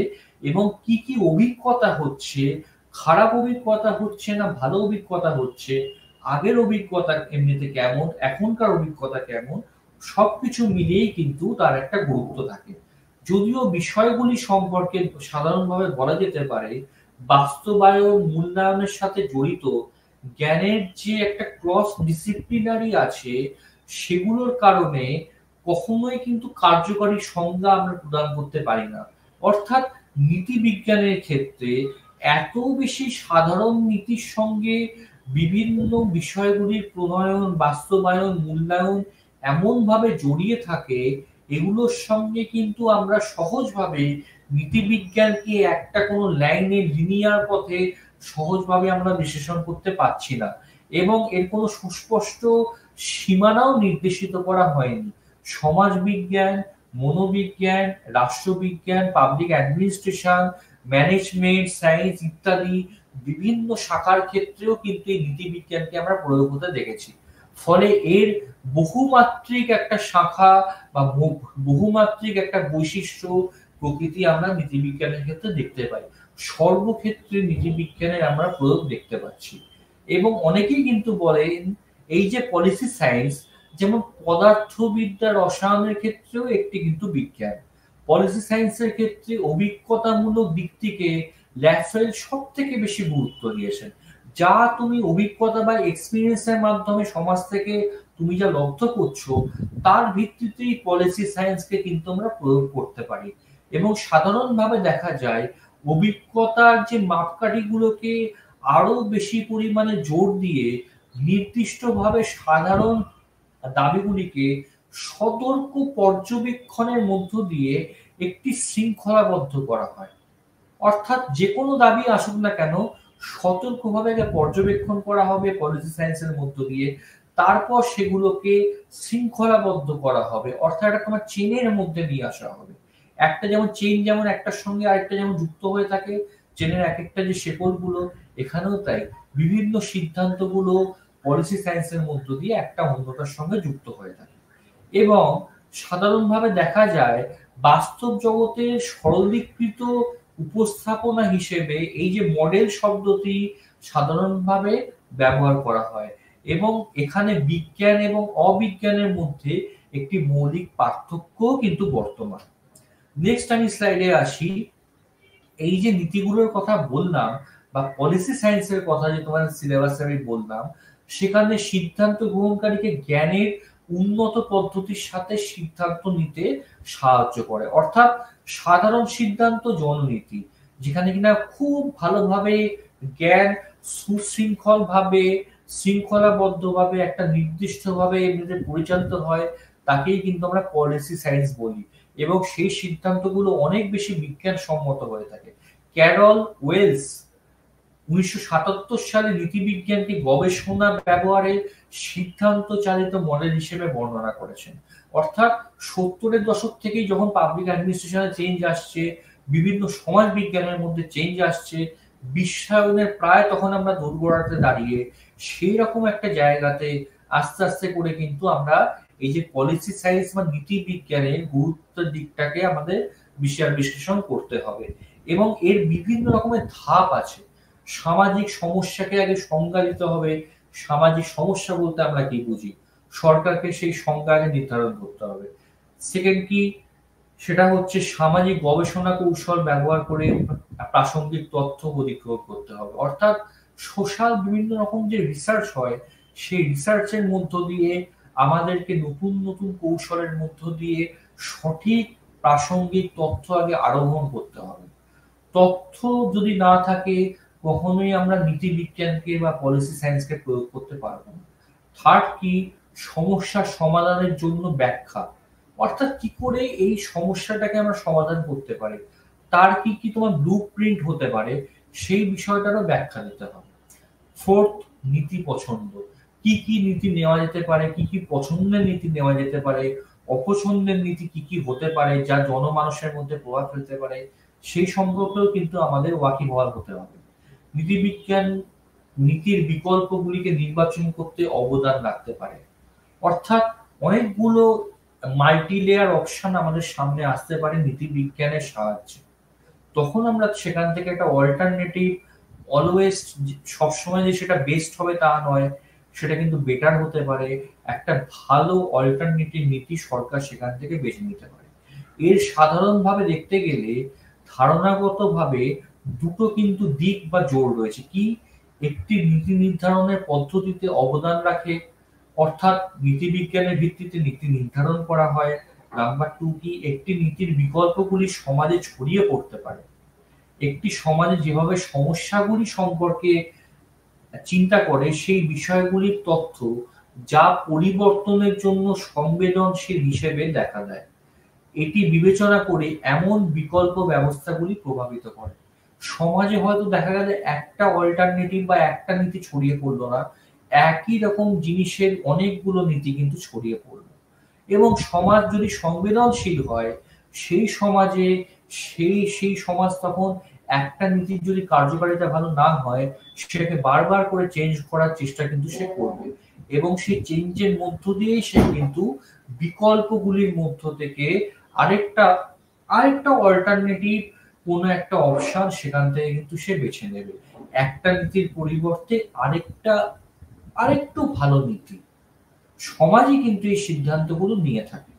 Speaker 1: এবং কি কি অভিজ্ঞতা হচ্ছে, খারাপ অভিজ্ঞতা হচ্ছে না ভালো অভিজ্ঞতা হচ্ছে, আগের অভিজ্ঞতা এমনিতে কেমন, এখনকার অভিজ্ঞতা কেমন, সবকিছু মিলিয়েই কিন্তু তার একটা গুরুত্ব থাকে। যদিও বিষয়গুলি সম্পর্কে সাধারণভাবে বলা যেতে পারে বাস্তবায়ন মূল্যায়নের সাথে জড়িত জ্ঞানের যে একটা ক্রস ডিসিপ্লিনারি আছে, সেগুলোর কারণে কখনোই কিন্তু কার্যকরী সংজ্ঞা আমরা প্রদান করতে পারি না। অর্থাৎ নীতি বিজ্ঞানের ক্ষেত্রে এত বেশি সাধারণ নীতির সঙ্গে বিভিন্ন বিষয়গুলির প্রণয়ন, বাস্তবায়ন, মূল্যায়ন এমনভাবে জড়িয়ে থাকে, এগুলোর সঙ্গে কিন্তু আমরা সহজভাবে নীতিবিজ্ঞানকে একটা কোনো লাইনে লিনিয়ার পথে সহজভাবে আমরা বিশ্লেষণ করতে পারছি না, এবং এর কোনো সুস্পষ্ট সীমানাও নির্দেশিত করা হয়নি। সমাজবিজ্ঞান, মনোবিজ্ঞান, রাষ্ট্রবিজ্ঞান, পাবলিক অ্যাডমিনিস্ট্রেশন, ম্যানেজমেন্ট সায়েন্স ইত্যাদি বিভিন্ন শাখার ক্ষেত্রেও কিন্তু এই নীতিবিজ্ঞানকে আমরা প্রয়োগ হতে দেখেছি। ফলে এর বহুমাত্রিক একটা শাখা বা বহুমাত্রিক একটা বৈশিষ্ট্য প্রকৃতি আমরা নীতিবিজ্ঞানের ক্ষেত্রে দেখতে পাই। সর্বক্ষেত্রে নীতিবিজ্ঞানের আমরা প্রয়োগ দেখতে পাচ্ছি। এবং অনেকেই কিন্তু বলেন এই যে পলিসি সায়েন্স, যেমন পদার্থবিদ্যা, রসায়নের ক্ষেত্রেও একটি কিন্তু বিজ্ঞান, পলিসি সায়েন্সের ক্ষেত্রে অভিজ্ঞতামূলক দিকটিকে ল্যাসওয়েল সব থেকে বেশি গুরুত্ব দিয়েছেন। যা তুমি অভিজ্ঞতা বা এক্সপিরিয়েন্সের মাধ্যমে সমাজ থেকে তুমি যা লব্ধ করছো তার ভিত্তিতেই পলিসি সায়েন্সকে কিন্তু আমরা প্রয়োগ করতে পারি। এবং সাধারণভাবে দেখা যায় অভিজ্ঞতার যে মাপকাঠিগুলোকে আরো বেশি পরিমাণে জোর দিয়ে নির্দিষ্টভাবে সাধারণ দাবিগুলিকে সতর্ক পর্যবেক্ষণের মধ্য দিয়ে একটি শৃঙ্খলাবদ্ধ করা হয়। অর্থাৎ যে কোনো দাবি আসুক না কেন সতর্কভাবে পর্যবেক্ষণ করা হবে পলিসি সায়েন্সের মধ্য দিয়ে, তারপর সেগুলোকে শৃঙ্খলাবদ্ধ করা হবে, অর্থাৎ একটা তোমার চেনের মধ্যে নিয়ে আসা হবে। একটা যেমন চেন যেমন একটার সঙ্গে আরেকটা যেমন যুক্ত হয়ে থাকে, চেনের এক একটা যে শেকলগুলো, এখানেও তাই বিভিন্ন সিদ্ধান্তগুলো পলিসি সায়েন্সের মধ্য দিয়ে একটা অন্যটার সঙ্গে যুক্ত হয়ে থাকে। এবং সাধারণভাবে দেখা যায় বাস্তব জগতের সরলীকৃত উপস্থাপনা হিসেবে এই যে মডেল শব্দটি সাধারণভাবে ব্যবহার করা হয় এবং এখানে বিজ্ঞান এবং অবিজ্ঞানের মধ্যে একটি মৌলিক পার্থক্য কিন্তু বর্তমান। নেক্সট আমি স্লাইডে আসি। এই যে নীতিগুলোর কথা বললাম বা পলিসি সায়েন্সের কথা যে তোমার সিলেবাসে আমি বললাম, সেখানে সিদ্ধান্ত গ্রহণকারীকে জ্ঞানের উন্নত পদ্ধতির সাথে সিদ্ধান্ত নিতে সাহায্য করে। অর্থাৎ সাধারণ সিদ্ধান্ত জননীতি, যেখানে কিনা খুব ভালোভাবে জ্ঞান সুশৃঙ্খল ভাবে শৃঙ্খলাবদ্ধভাবে একটা নির্দিষ্টভাবে এমনিতে পরিচালিত হয়, তাকেই কিন্তু আমরা পলিসি সায়েন্স বলি। এবং সেই সিদ্ধান্তগুলো অনেক বেশি বিজ্ঞানসম্মত হয়ে থাকে। ক্যারল ওয়েলস 1977 সালে নীতিবিজ্ঞানকে গবেষণা ব্যবহারে সিদ্ধান্ত চালিত মডেল হিসেবে বর্ণনা করেছেন। অর্থাৎ 70-এর দশক থেকেই যখন পাবলিক অ্যাডমিনিস্ট্রেশনে চেঞ্জ আসছে, বিভিন্ন সমাজ বিজ্ঞানের মধ্যে চেঞ্জ আসছে, বিশ্বায়নের প্রায় তখন আমরা দোরগোড়াতে দাঁড়িয়ে সেই রকম একটা জায়গাতে আস্তে আস্তে করে কিন্তু আমরা এই যে পলিসি সায়েন্স বা নীতি বিজ্ঞানের গুরুত্বের দিকটাকে আমাদের বিষয় বিশ্লেষণ করতে হবে। এবং এর বিভিন্ন রকমের ধাপ আছে। সামাজিক সমস্যাকে আগে সংজ্ঞা দিতে হবে। সামাজিক সমস্যা বলতে আমরা কি বুঝি, সরকারকে সেই সংজ্ঞা আগে নির্ধারণ করতে হবে। সেকেন্ড কি, সেটা হচ্ছে সামাজিক গবেষণা কৌশল ব্যবহার করে প্রাসঙ্গিক তথ্য অধিগ্রহণ করতে হবে। অর্থাৎ সোশ্যাল বিভিন্ন রকম যে রিসার্চ হয়, সেই রিসার্চের মধ্য দিয়ে আমাদেরকে নতুন নতুন কৌশলের মধ্য দিয়ে সঠিক প্রাসঙ্গিক তথ্য আগে আরোহণ করতে হবে। তথ্য যদি না থাকে কখনোই আমরা নীতি বিজ্ঞানকে বা পলিসি সায়েন্সকে প্রয়োগ করতে পারবো না। থার্ড কি, সমস্যার সমাধানের জন্য ব্যাখ্যা, অর্থাৎ কি করে এই সমস্যাটাকে আমরা সমাধান করতে পারি, তার কি কি তোমার ব্লুপ্রিন্ট হতে পারে, সেই বিষয়টারও ব্যাখ্যা দিতে হবে। ফোর্থ, নীতি পছন্দ, কি কি নীতি নেওয়া যেতে পারে, কি কি পছন্দের নীতি নেওয়া যেতে পারে, অপছন্দের নীতি কি কি হতে পারে যা জনমানুষের মধ্যে প্রভাব ফেলতে পারে, সেই সম্পর্কেও কিন্তু আমাদের ওয়াকিবহাল হতে হবে। নীতিবিজ্ঞান নীতির বিকল্পগুলিকে নির্বাচন করতে অবদান রাখতে পারে। অর্থাৎ অনেকগুলো মাল্টি লেয়ার অপশন আমাদের সামনে আসতে পারে নীতি বিজ্ঞানের সাহায্যে। তখন আমরা সেখান থেকে একটা অল্টারনেটিভ, অলওয়েজ সবসময় যে সেটা বেস্ট হবে তা নয়, সেটা কিন্তু বেটার হতে পারে, একটা ভালো অল্টারনেটিভ নীতি সরকার সেখান থেকে বেছে নিতে পারে। এর সাধারণভাবে দেখতে গেলে ধারণাগতভাবে দুটো কিন্তু দিক বা জোর রয়েছে। কি, একটি নীতি নির্ধারণের পদ্ধতিতে অবদান রাখে, অর্থাৎ নীতিবিজ্ঞানের ভিত্তিতে নীতি নির্ধারণ করা হয়। নাম্বার টু কি, একটি নীতির বিকল্পগুলি সমাজে ছড়িয়ে পড়তে পারে। একটি সমাজে যেভাবে সমস্যাগুলি সম্পর্কে চিন্তা করে সেই বিষয়গুলির তথ্য যা পরিবর্তনের জন্য সংবেদনশীল হিসেবে দেখা দেয়, এটি বিবেচনা করে এমন বিকল্প ব্যবস্থাগুলি প্রভাবিত করে। সমাজে হয়তো দেখা গেল একটা অল্টারনেটিভ বা একটা নীতি ছড়িয়ে পড়লো না, একই রকম জিনিসের অনেকগুলো নীতি কিন্তু ছড়িয়ে পড়লো। এবং সমাজ যদি সংবেদনশীল হয়, সেই সমাজে সেই সমাজ তখন একটা নীতির যদি কার্যকারিতা ভালো না হয়, সেটাকে বারবার করে চেঞ্জ করার চেষ্টা কিন্তু সে করবে। এবং সেই চেঞ্জের মধ্য দিয়েই সে কিন্তু বিকল্পগুলির মধ্য থেকে আরেকটা আরেকটা অল্টারনেটিভ কোনো একটা অপশন সেখান থেকে কিন্তু সে বেছে নেবে। একটা নীতির পরিবর্তে আরেকটু ভালো নীতি। সমাজই কিন্তু এই সিদ্ধান্তগুলো নিয়ে থাকে।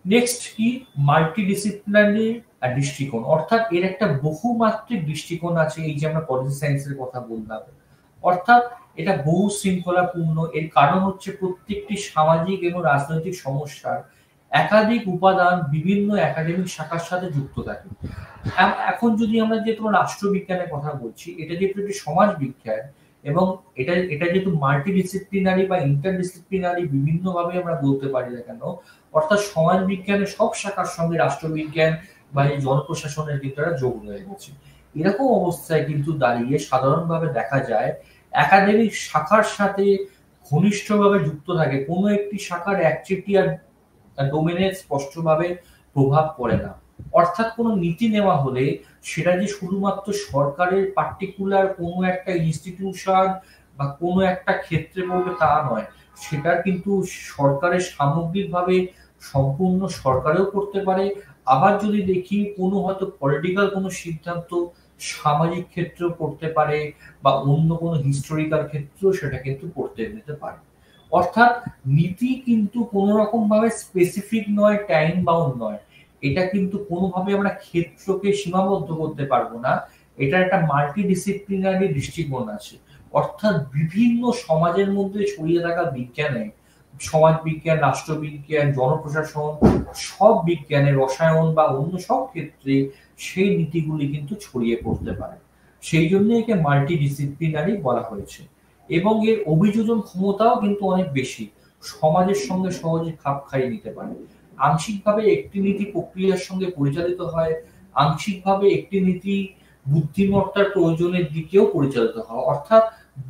Speaker 1: নেক্সট কি, মাল্টিডিসিপ্লিনারি দৃষ্টিকোণ, অর্থাৎ এর একটা বহুমাত্রিক দৃষ্টিকোণ আছে। এই যে আমরা পলিসি সায়েন্সের কথা বললাম, অর্থাৎ এটা বহু শৃঙ্খলাপূর্ণ। এর কারণ হচ্ছে প্রত্যেকটি সামাজিক এবং রাজনৈতিক সমস্যার একাধিক উপাদান বিভিন্ন একাডেমিক শাখার সাথে যুক্ত থাকে। এখন যদি আমরা যে তোমার রাষ্ট্রবিজ্ঞানের কথা বলছি, এটা যেহেতু একটি সমাজ বিজ্ঞান এবং এটা এটা যেহেতু মাল্টিডিসিপ্লিনারি বা ইন্টারডিসিপ্লিনারি বিভিন্নভাবে আমরা বলতে পারি না কেন, অর্থাৎ সমাজ বিজ্ঞানের সব শাখার সঙ্গে রাষ্ট্রবিজ্ঞান বা এই জনপ্রশাসনের কিন্তু একটা যোগ রয়ে গেছে। এরকম অবস্থায় কিন্তু দাঁড়িয়ে সাধারণভাবে দেখা যায় একাডেমিক শাখার সাথে ঘনিষ্ঠভাবে যুক্ত থাকে কোনো একটি শাখার একচেটিয়া ডোমেনে স্পষ্টভাবে প্রভাব পড়ে না। অর্থাৎ কোনো নীতি নেওয়া হলে সেটা যে শুধুমাত্র সরকারের পার্টিকুলার কোনো একটা ইনস্টিটিউশন বা কোনো একটা ক্ষেত্রে পড়বে তা নয়, সেটা কিন্তু সরকারের সামগ্রিকভাবে সম্পূর্ণ সরকারেও করতে পারে। আবার যদি দেখি কোনো হয়তো পলিটিক্যাল কোনো সিদ্ধান্ত সামাজিক ক্ষেত্রেও পড়তে পারে বা অন্য কোনো হিস্টোরিক্যাল ক্ষেত্রেও সেটা কিন্তু পড়তে নিতে পারে। অর্থাৎ নীতি কিন্তু কোন রকম ভাবে স্পেসিফিক নয়, টাইম বাউন্ড নয়। এটা কিন্তু কোনোভাবে আমরা ক্ষেত্রকে সীমাবদ্ধ করতে পারবো না। এটা একটা মাল্টিডিসিপ্লিনারি দৃষ্টিকোণ আছে। অর্থাৎ বিভিন্ন সমাজের মধ্যে ছড়িয়ে থাকা বিজ্ঞানে সমাজ বিজ্ঞান, রাষ্ট্রবিজ্ঞান, জনপ্রশাসন সব বিজ্ঞানে রসায়ন বা অন্য সব ক্ষেত্রে সেই নীতিগুলি কিন্তু ছড়িয়ে পড়তে পারে। সেই জন্য একে মাল্টিডিসিপ্লিনারি বলা হয়েছে। এবং এর অভিযোজন ক্ষমতাও কিন্তু অনেক বেশি, সমাজের সঙ্গে সহজে খাপ খাইয়ে নিতে পারে। আংশিকভাবে একটি নীতি প্রক্রিয়ার সঙ্গে পরিচালিত হয়, আংশিকভাবে একটি নীতি বুদ্ধিমত্তার প্রয়োজনের দিকেও পরিচালিত হয়। অর্থাৎ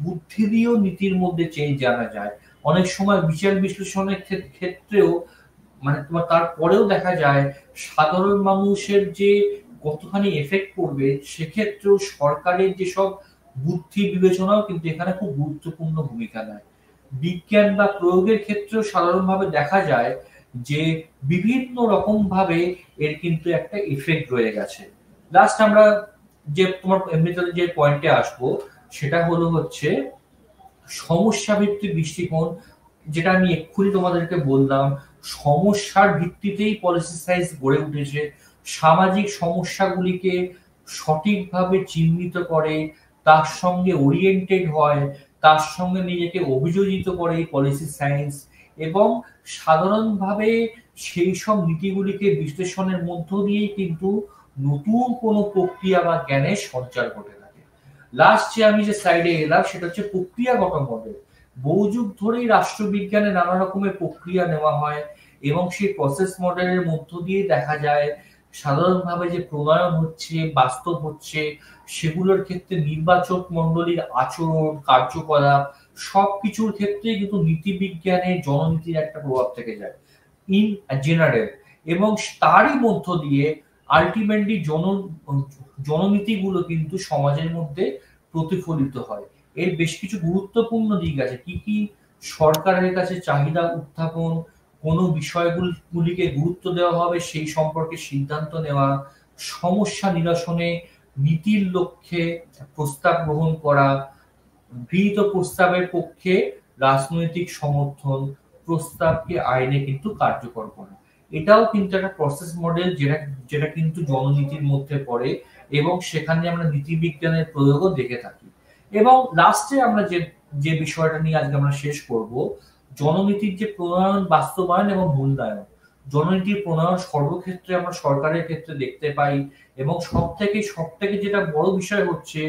Speaker 1: বুদ্ধি দিয়েও নীতির মধ্যে চেঞ্জ আনা যায়। অনেক সময় বিচার বিশ্লেষণের ক্ষেত্রেও মানে তোমার তারপরেও দেখা যায় সাধারণ মানুষের যে কতখানি এফেক্ট পড়বে সেক্ষেত্রেও সরকারের যেসব বুদ্ধি বিবেচনাও কিন্তু এখানে খুব গুরুত্বপূর্ণ ভূমিকা নেয়। বিজ্ঞান বা প্রয়োগের ক্ষেত্রেও সাধারণভাবে দেখা যায় যে বিভিন্ন রকম ভাবে এর কিন্তু একটা ইফেক্ট রয়ে গেছে। লাস্ট আমরা যে তোমার এমনিতে যে পয়েন্টে আসবো সেটা হলো হচ্ছে সমস্যা ভিত্তিক দৃষ্টিকোণ। যেটা আমি এক্ষুনি তোমাদেরকে বললাম, সমস্যার ভিত্তিতেই পলিসি সাইন্স গড়ে উঠেছে। সামাজিক সমস্যাগুলিকে সঠিকভাবে চিহ্নিত করে, তার সঙ্গে ওরিয়েন্টেড হয়, তার সঙ্গে নিজেকে অভিযোজিত করে এই পলিসি সায়েন্স এবং সাধারণভাবে সেই সব নীতিগুলিকে বিশ্লেষণের মধ্য দিয়েই কিন্তু নতুন কোনো প্রক্রিয়া বা জ্ঞানের সঞ্চার ঘটে থাকে। লাস্ট যে আমি যে সাইডে এলাম সেটা হচ্ছে প্রক্রিয়াগত মডেল। বহু যুগ ধরেই রাষ্ট্রবিজ্ঞানে নানা রকমের প্রক্রিয়া নেওয়া হয় এবং সেই প্রসেস মডেলের মধ্য দিয়ে দেখা যায় সাধারণভাবে যে প্রণয়ন হচ্ছে, বাস্তব হচ্ছে, সেগুলোর ক্ষেত্রে নির্বাচক মণ্ডলীর আচরণ, কার্যকলাপ সবকিছুর ক্ষেত্রে কিন্তু নীতিবিজ্ঞানের জননীতির একটা প্রভাব থেকে যায় ইন জেনারেল। এবং তারই মধ্য দিয়ে আলটিমেটলি জননীতিগুলো কিন্তু সমাজের মধ্যে প্রতিফলিত হয়। এর বেশ কিছু গুরুত্বপূর্ণ দিক আছে। কি কি সরকারের কাছে চাহিদা উত্থাপন, কোন বিষয়গুলিকে গুরুত্ব দেওয়া হবে সেই সম্পর্কে সিদ্ধান্ত নেওয়া, সমস্যা নিরসনে নীতির লক্ষ্যে প্রস্তাব গ্রহণ করা, গৃহীত প্রস্তাবের পক্ষে রাজনৈতিক সমর্থন, প্রস্তাবকে আইনে কিন্তু কার্যকর করা। এটাও কিন্তু একটা প্রসেস মডেল যেটা যেটা কিন্তু জননীতির মধ্যে পড়ে এবং সেখানে আমরা নীতিবিজ্ঞানের প্রয়োগও দেখে থাকি। এবং লাস্টে আমরা যে যে বিষয়টা নিয়ে আজকে আমরা শেষ করব, জননীতির যে প্রণয়ন, বাস্তবায়ন এবং মূল্যায়ন। জননীতির প্রণয়ন সর্বক্ষেত্রে আমরা সরকারের ক্ষেত্রে দেখতে পাই এবং সবথেকে যেটা বড় বিষয় হচ্ছে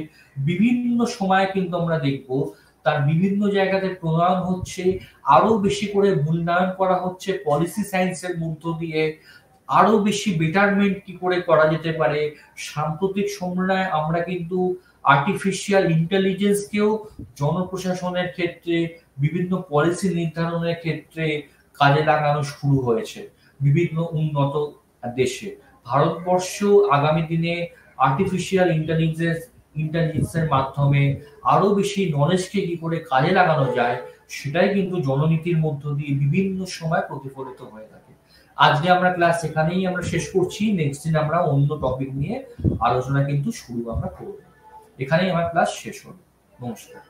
Speaker 1: বিভিন্ন সময়ে কিন্তু আমরা দেখব তার বিভিন্ন জায়গাতে প্রণয়ন হচ্ছে, আরো বেশি করে মূল্যায়ন করা হচ্ছে পলিসি সায়েন্সের মধ্য দিয়ে, আরো বেশি বেটারমেন্ট কি করে করা যেতে পারে। সাম্প্রতিক সময়ে আমরা কিন্তু আর্টিফিশিয়াল ইন্টেলিজেন্সকেও জনপ্রশাসনের ক্ষেত্রে বিভিন্ন পলিসি নির্ধারণের ক্ষেত্রে কাজে লাগানো শুরু হয়েছে বিভিন্ন উন্নত দেশে। ভারতবর্ষ আগামী দিনে আর্টিফিশিয়াল ইন্টেলিজেন্সের মাধ্যমে আরো বেশি নলেজকে কি করে কাজে লাগানো যায় সেটাই কিন্তু জননীতির মধ্য দিয়ে বিভিন্ন সময় প্রতিফলিত হয়ে থাকে। আজকে আমরা ক্লাস এখানেই আমরা শেষ করছি। নেক্সট দিন আমরা অন্য টপিক নিয়ে আলোচনা কিন্তু শুরু আমরা করব। এখানেই আমার ক্লাস শেষ হলো। নমস্কার।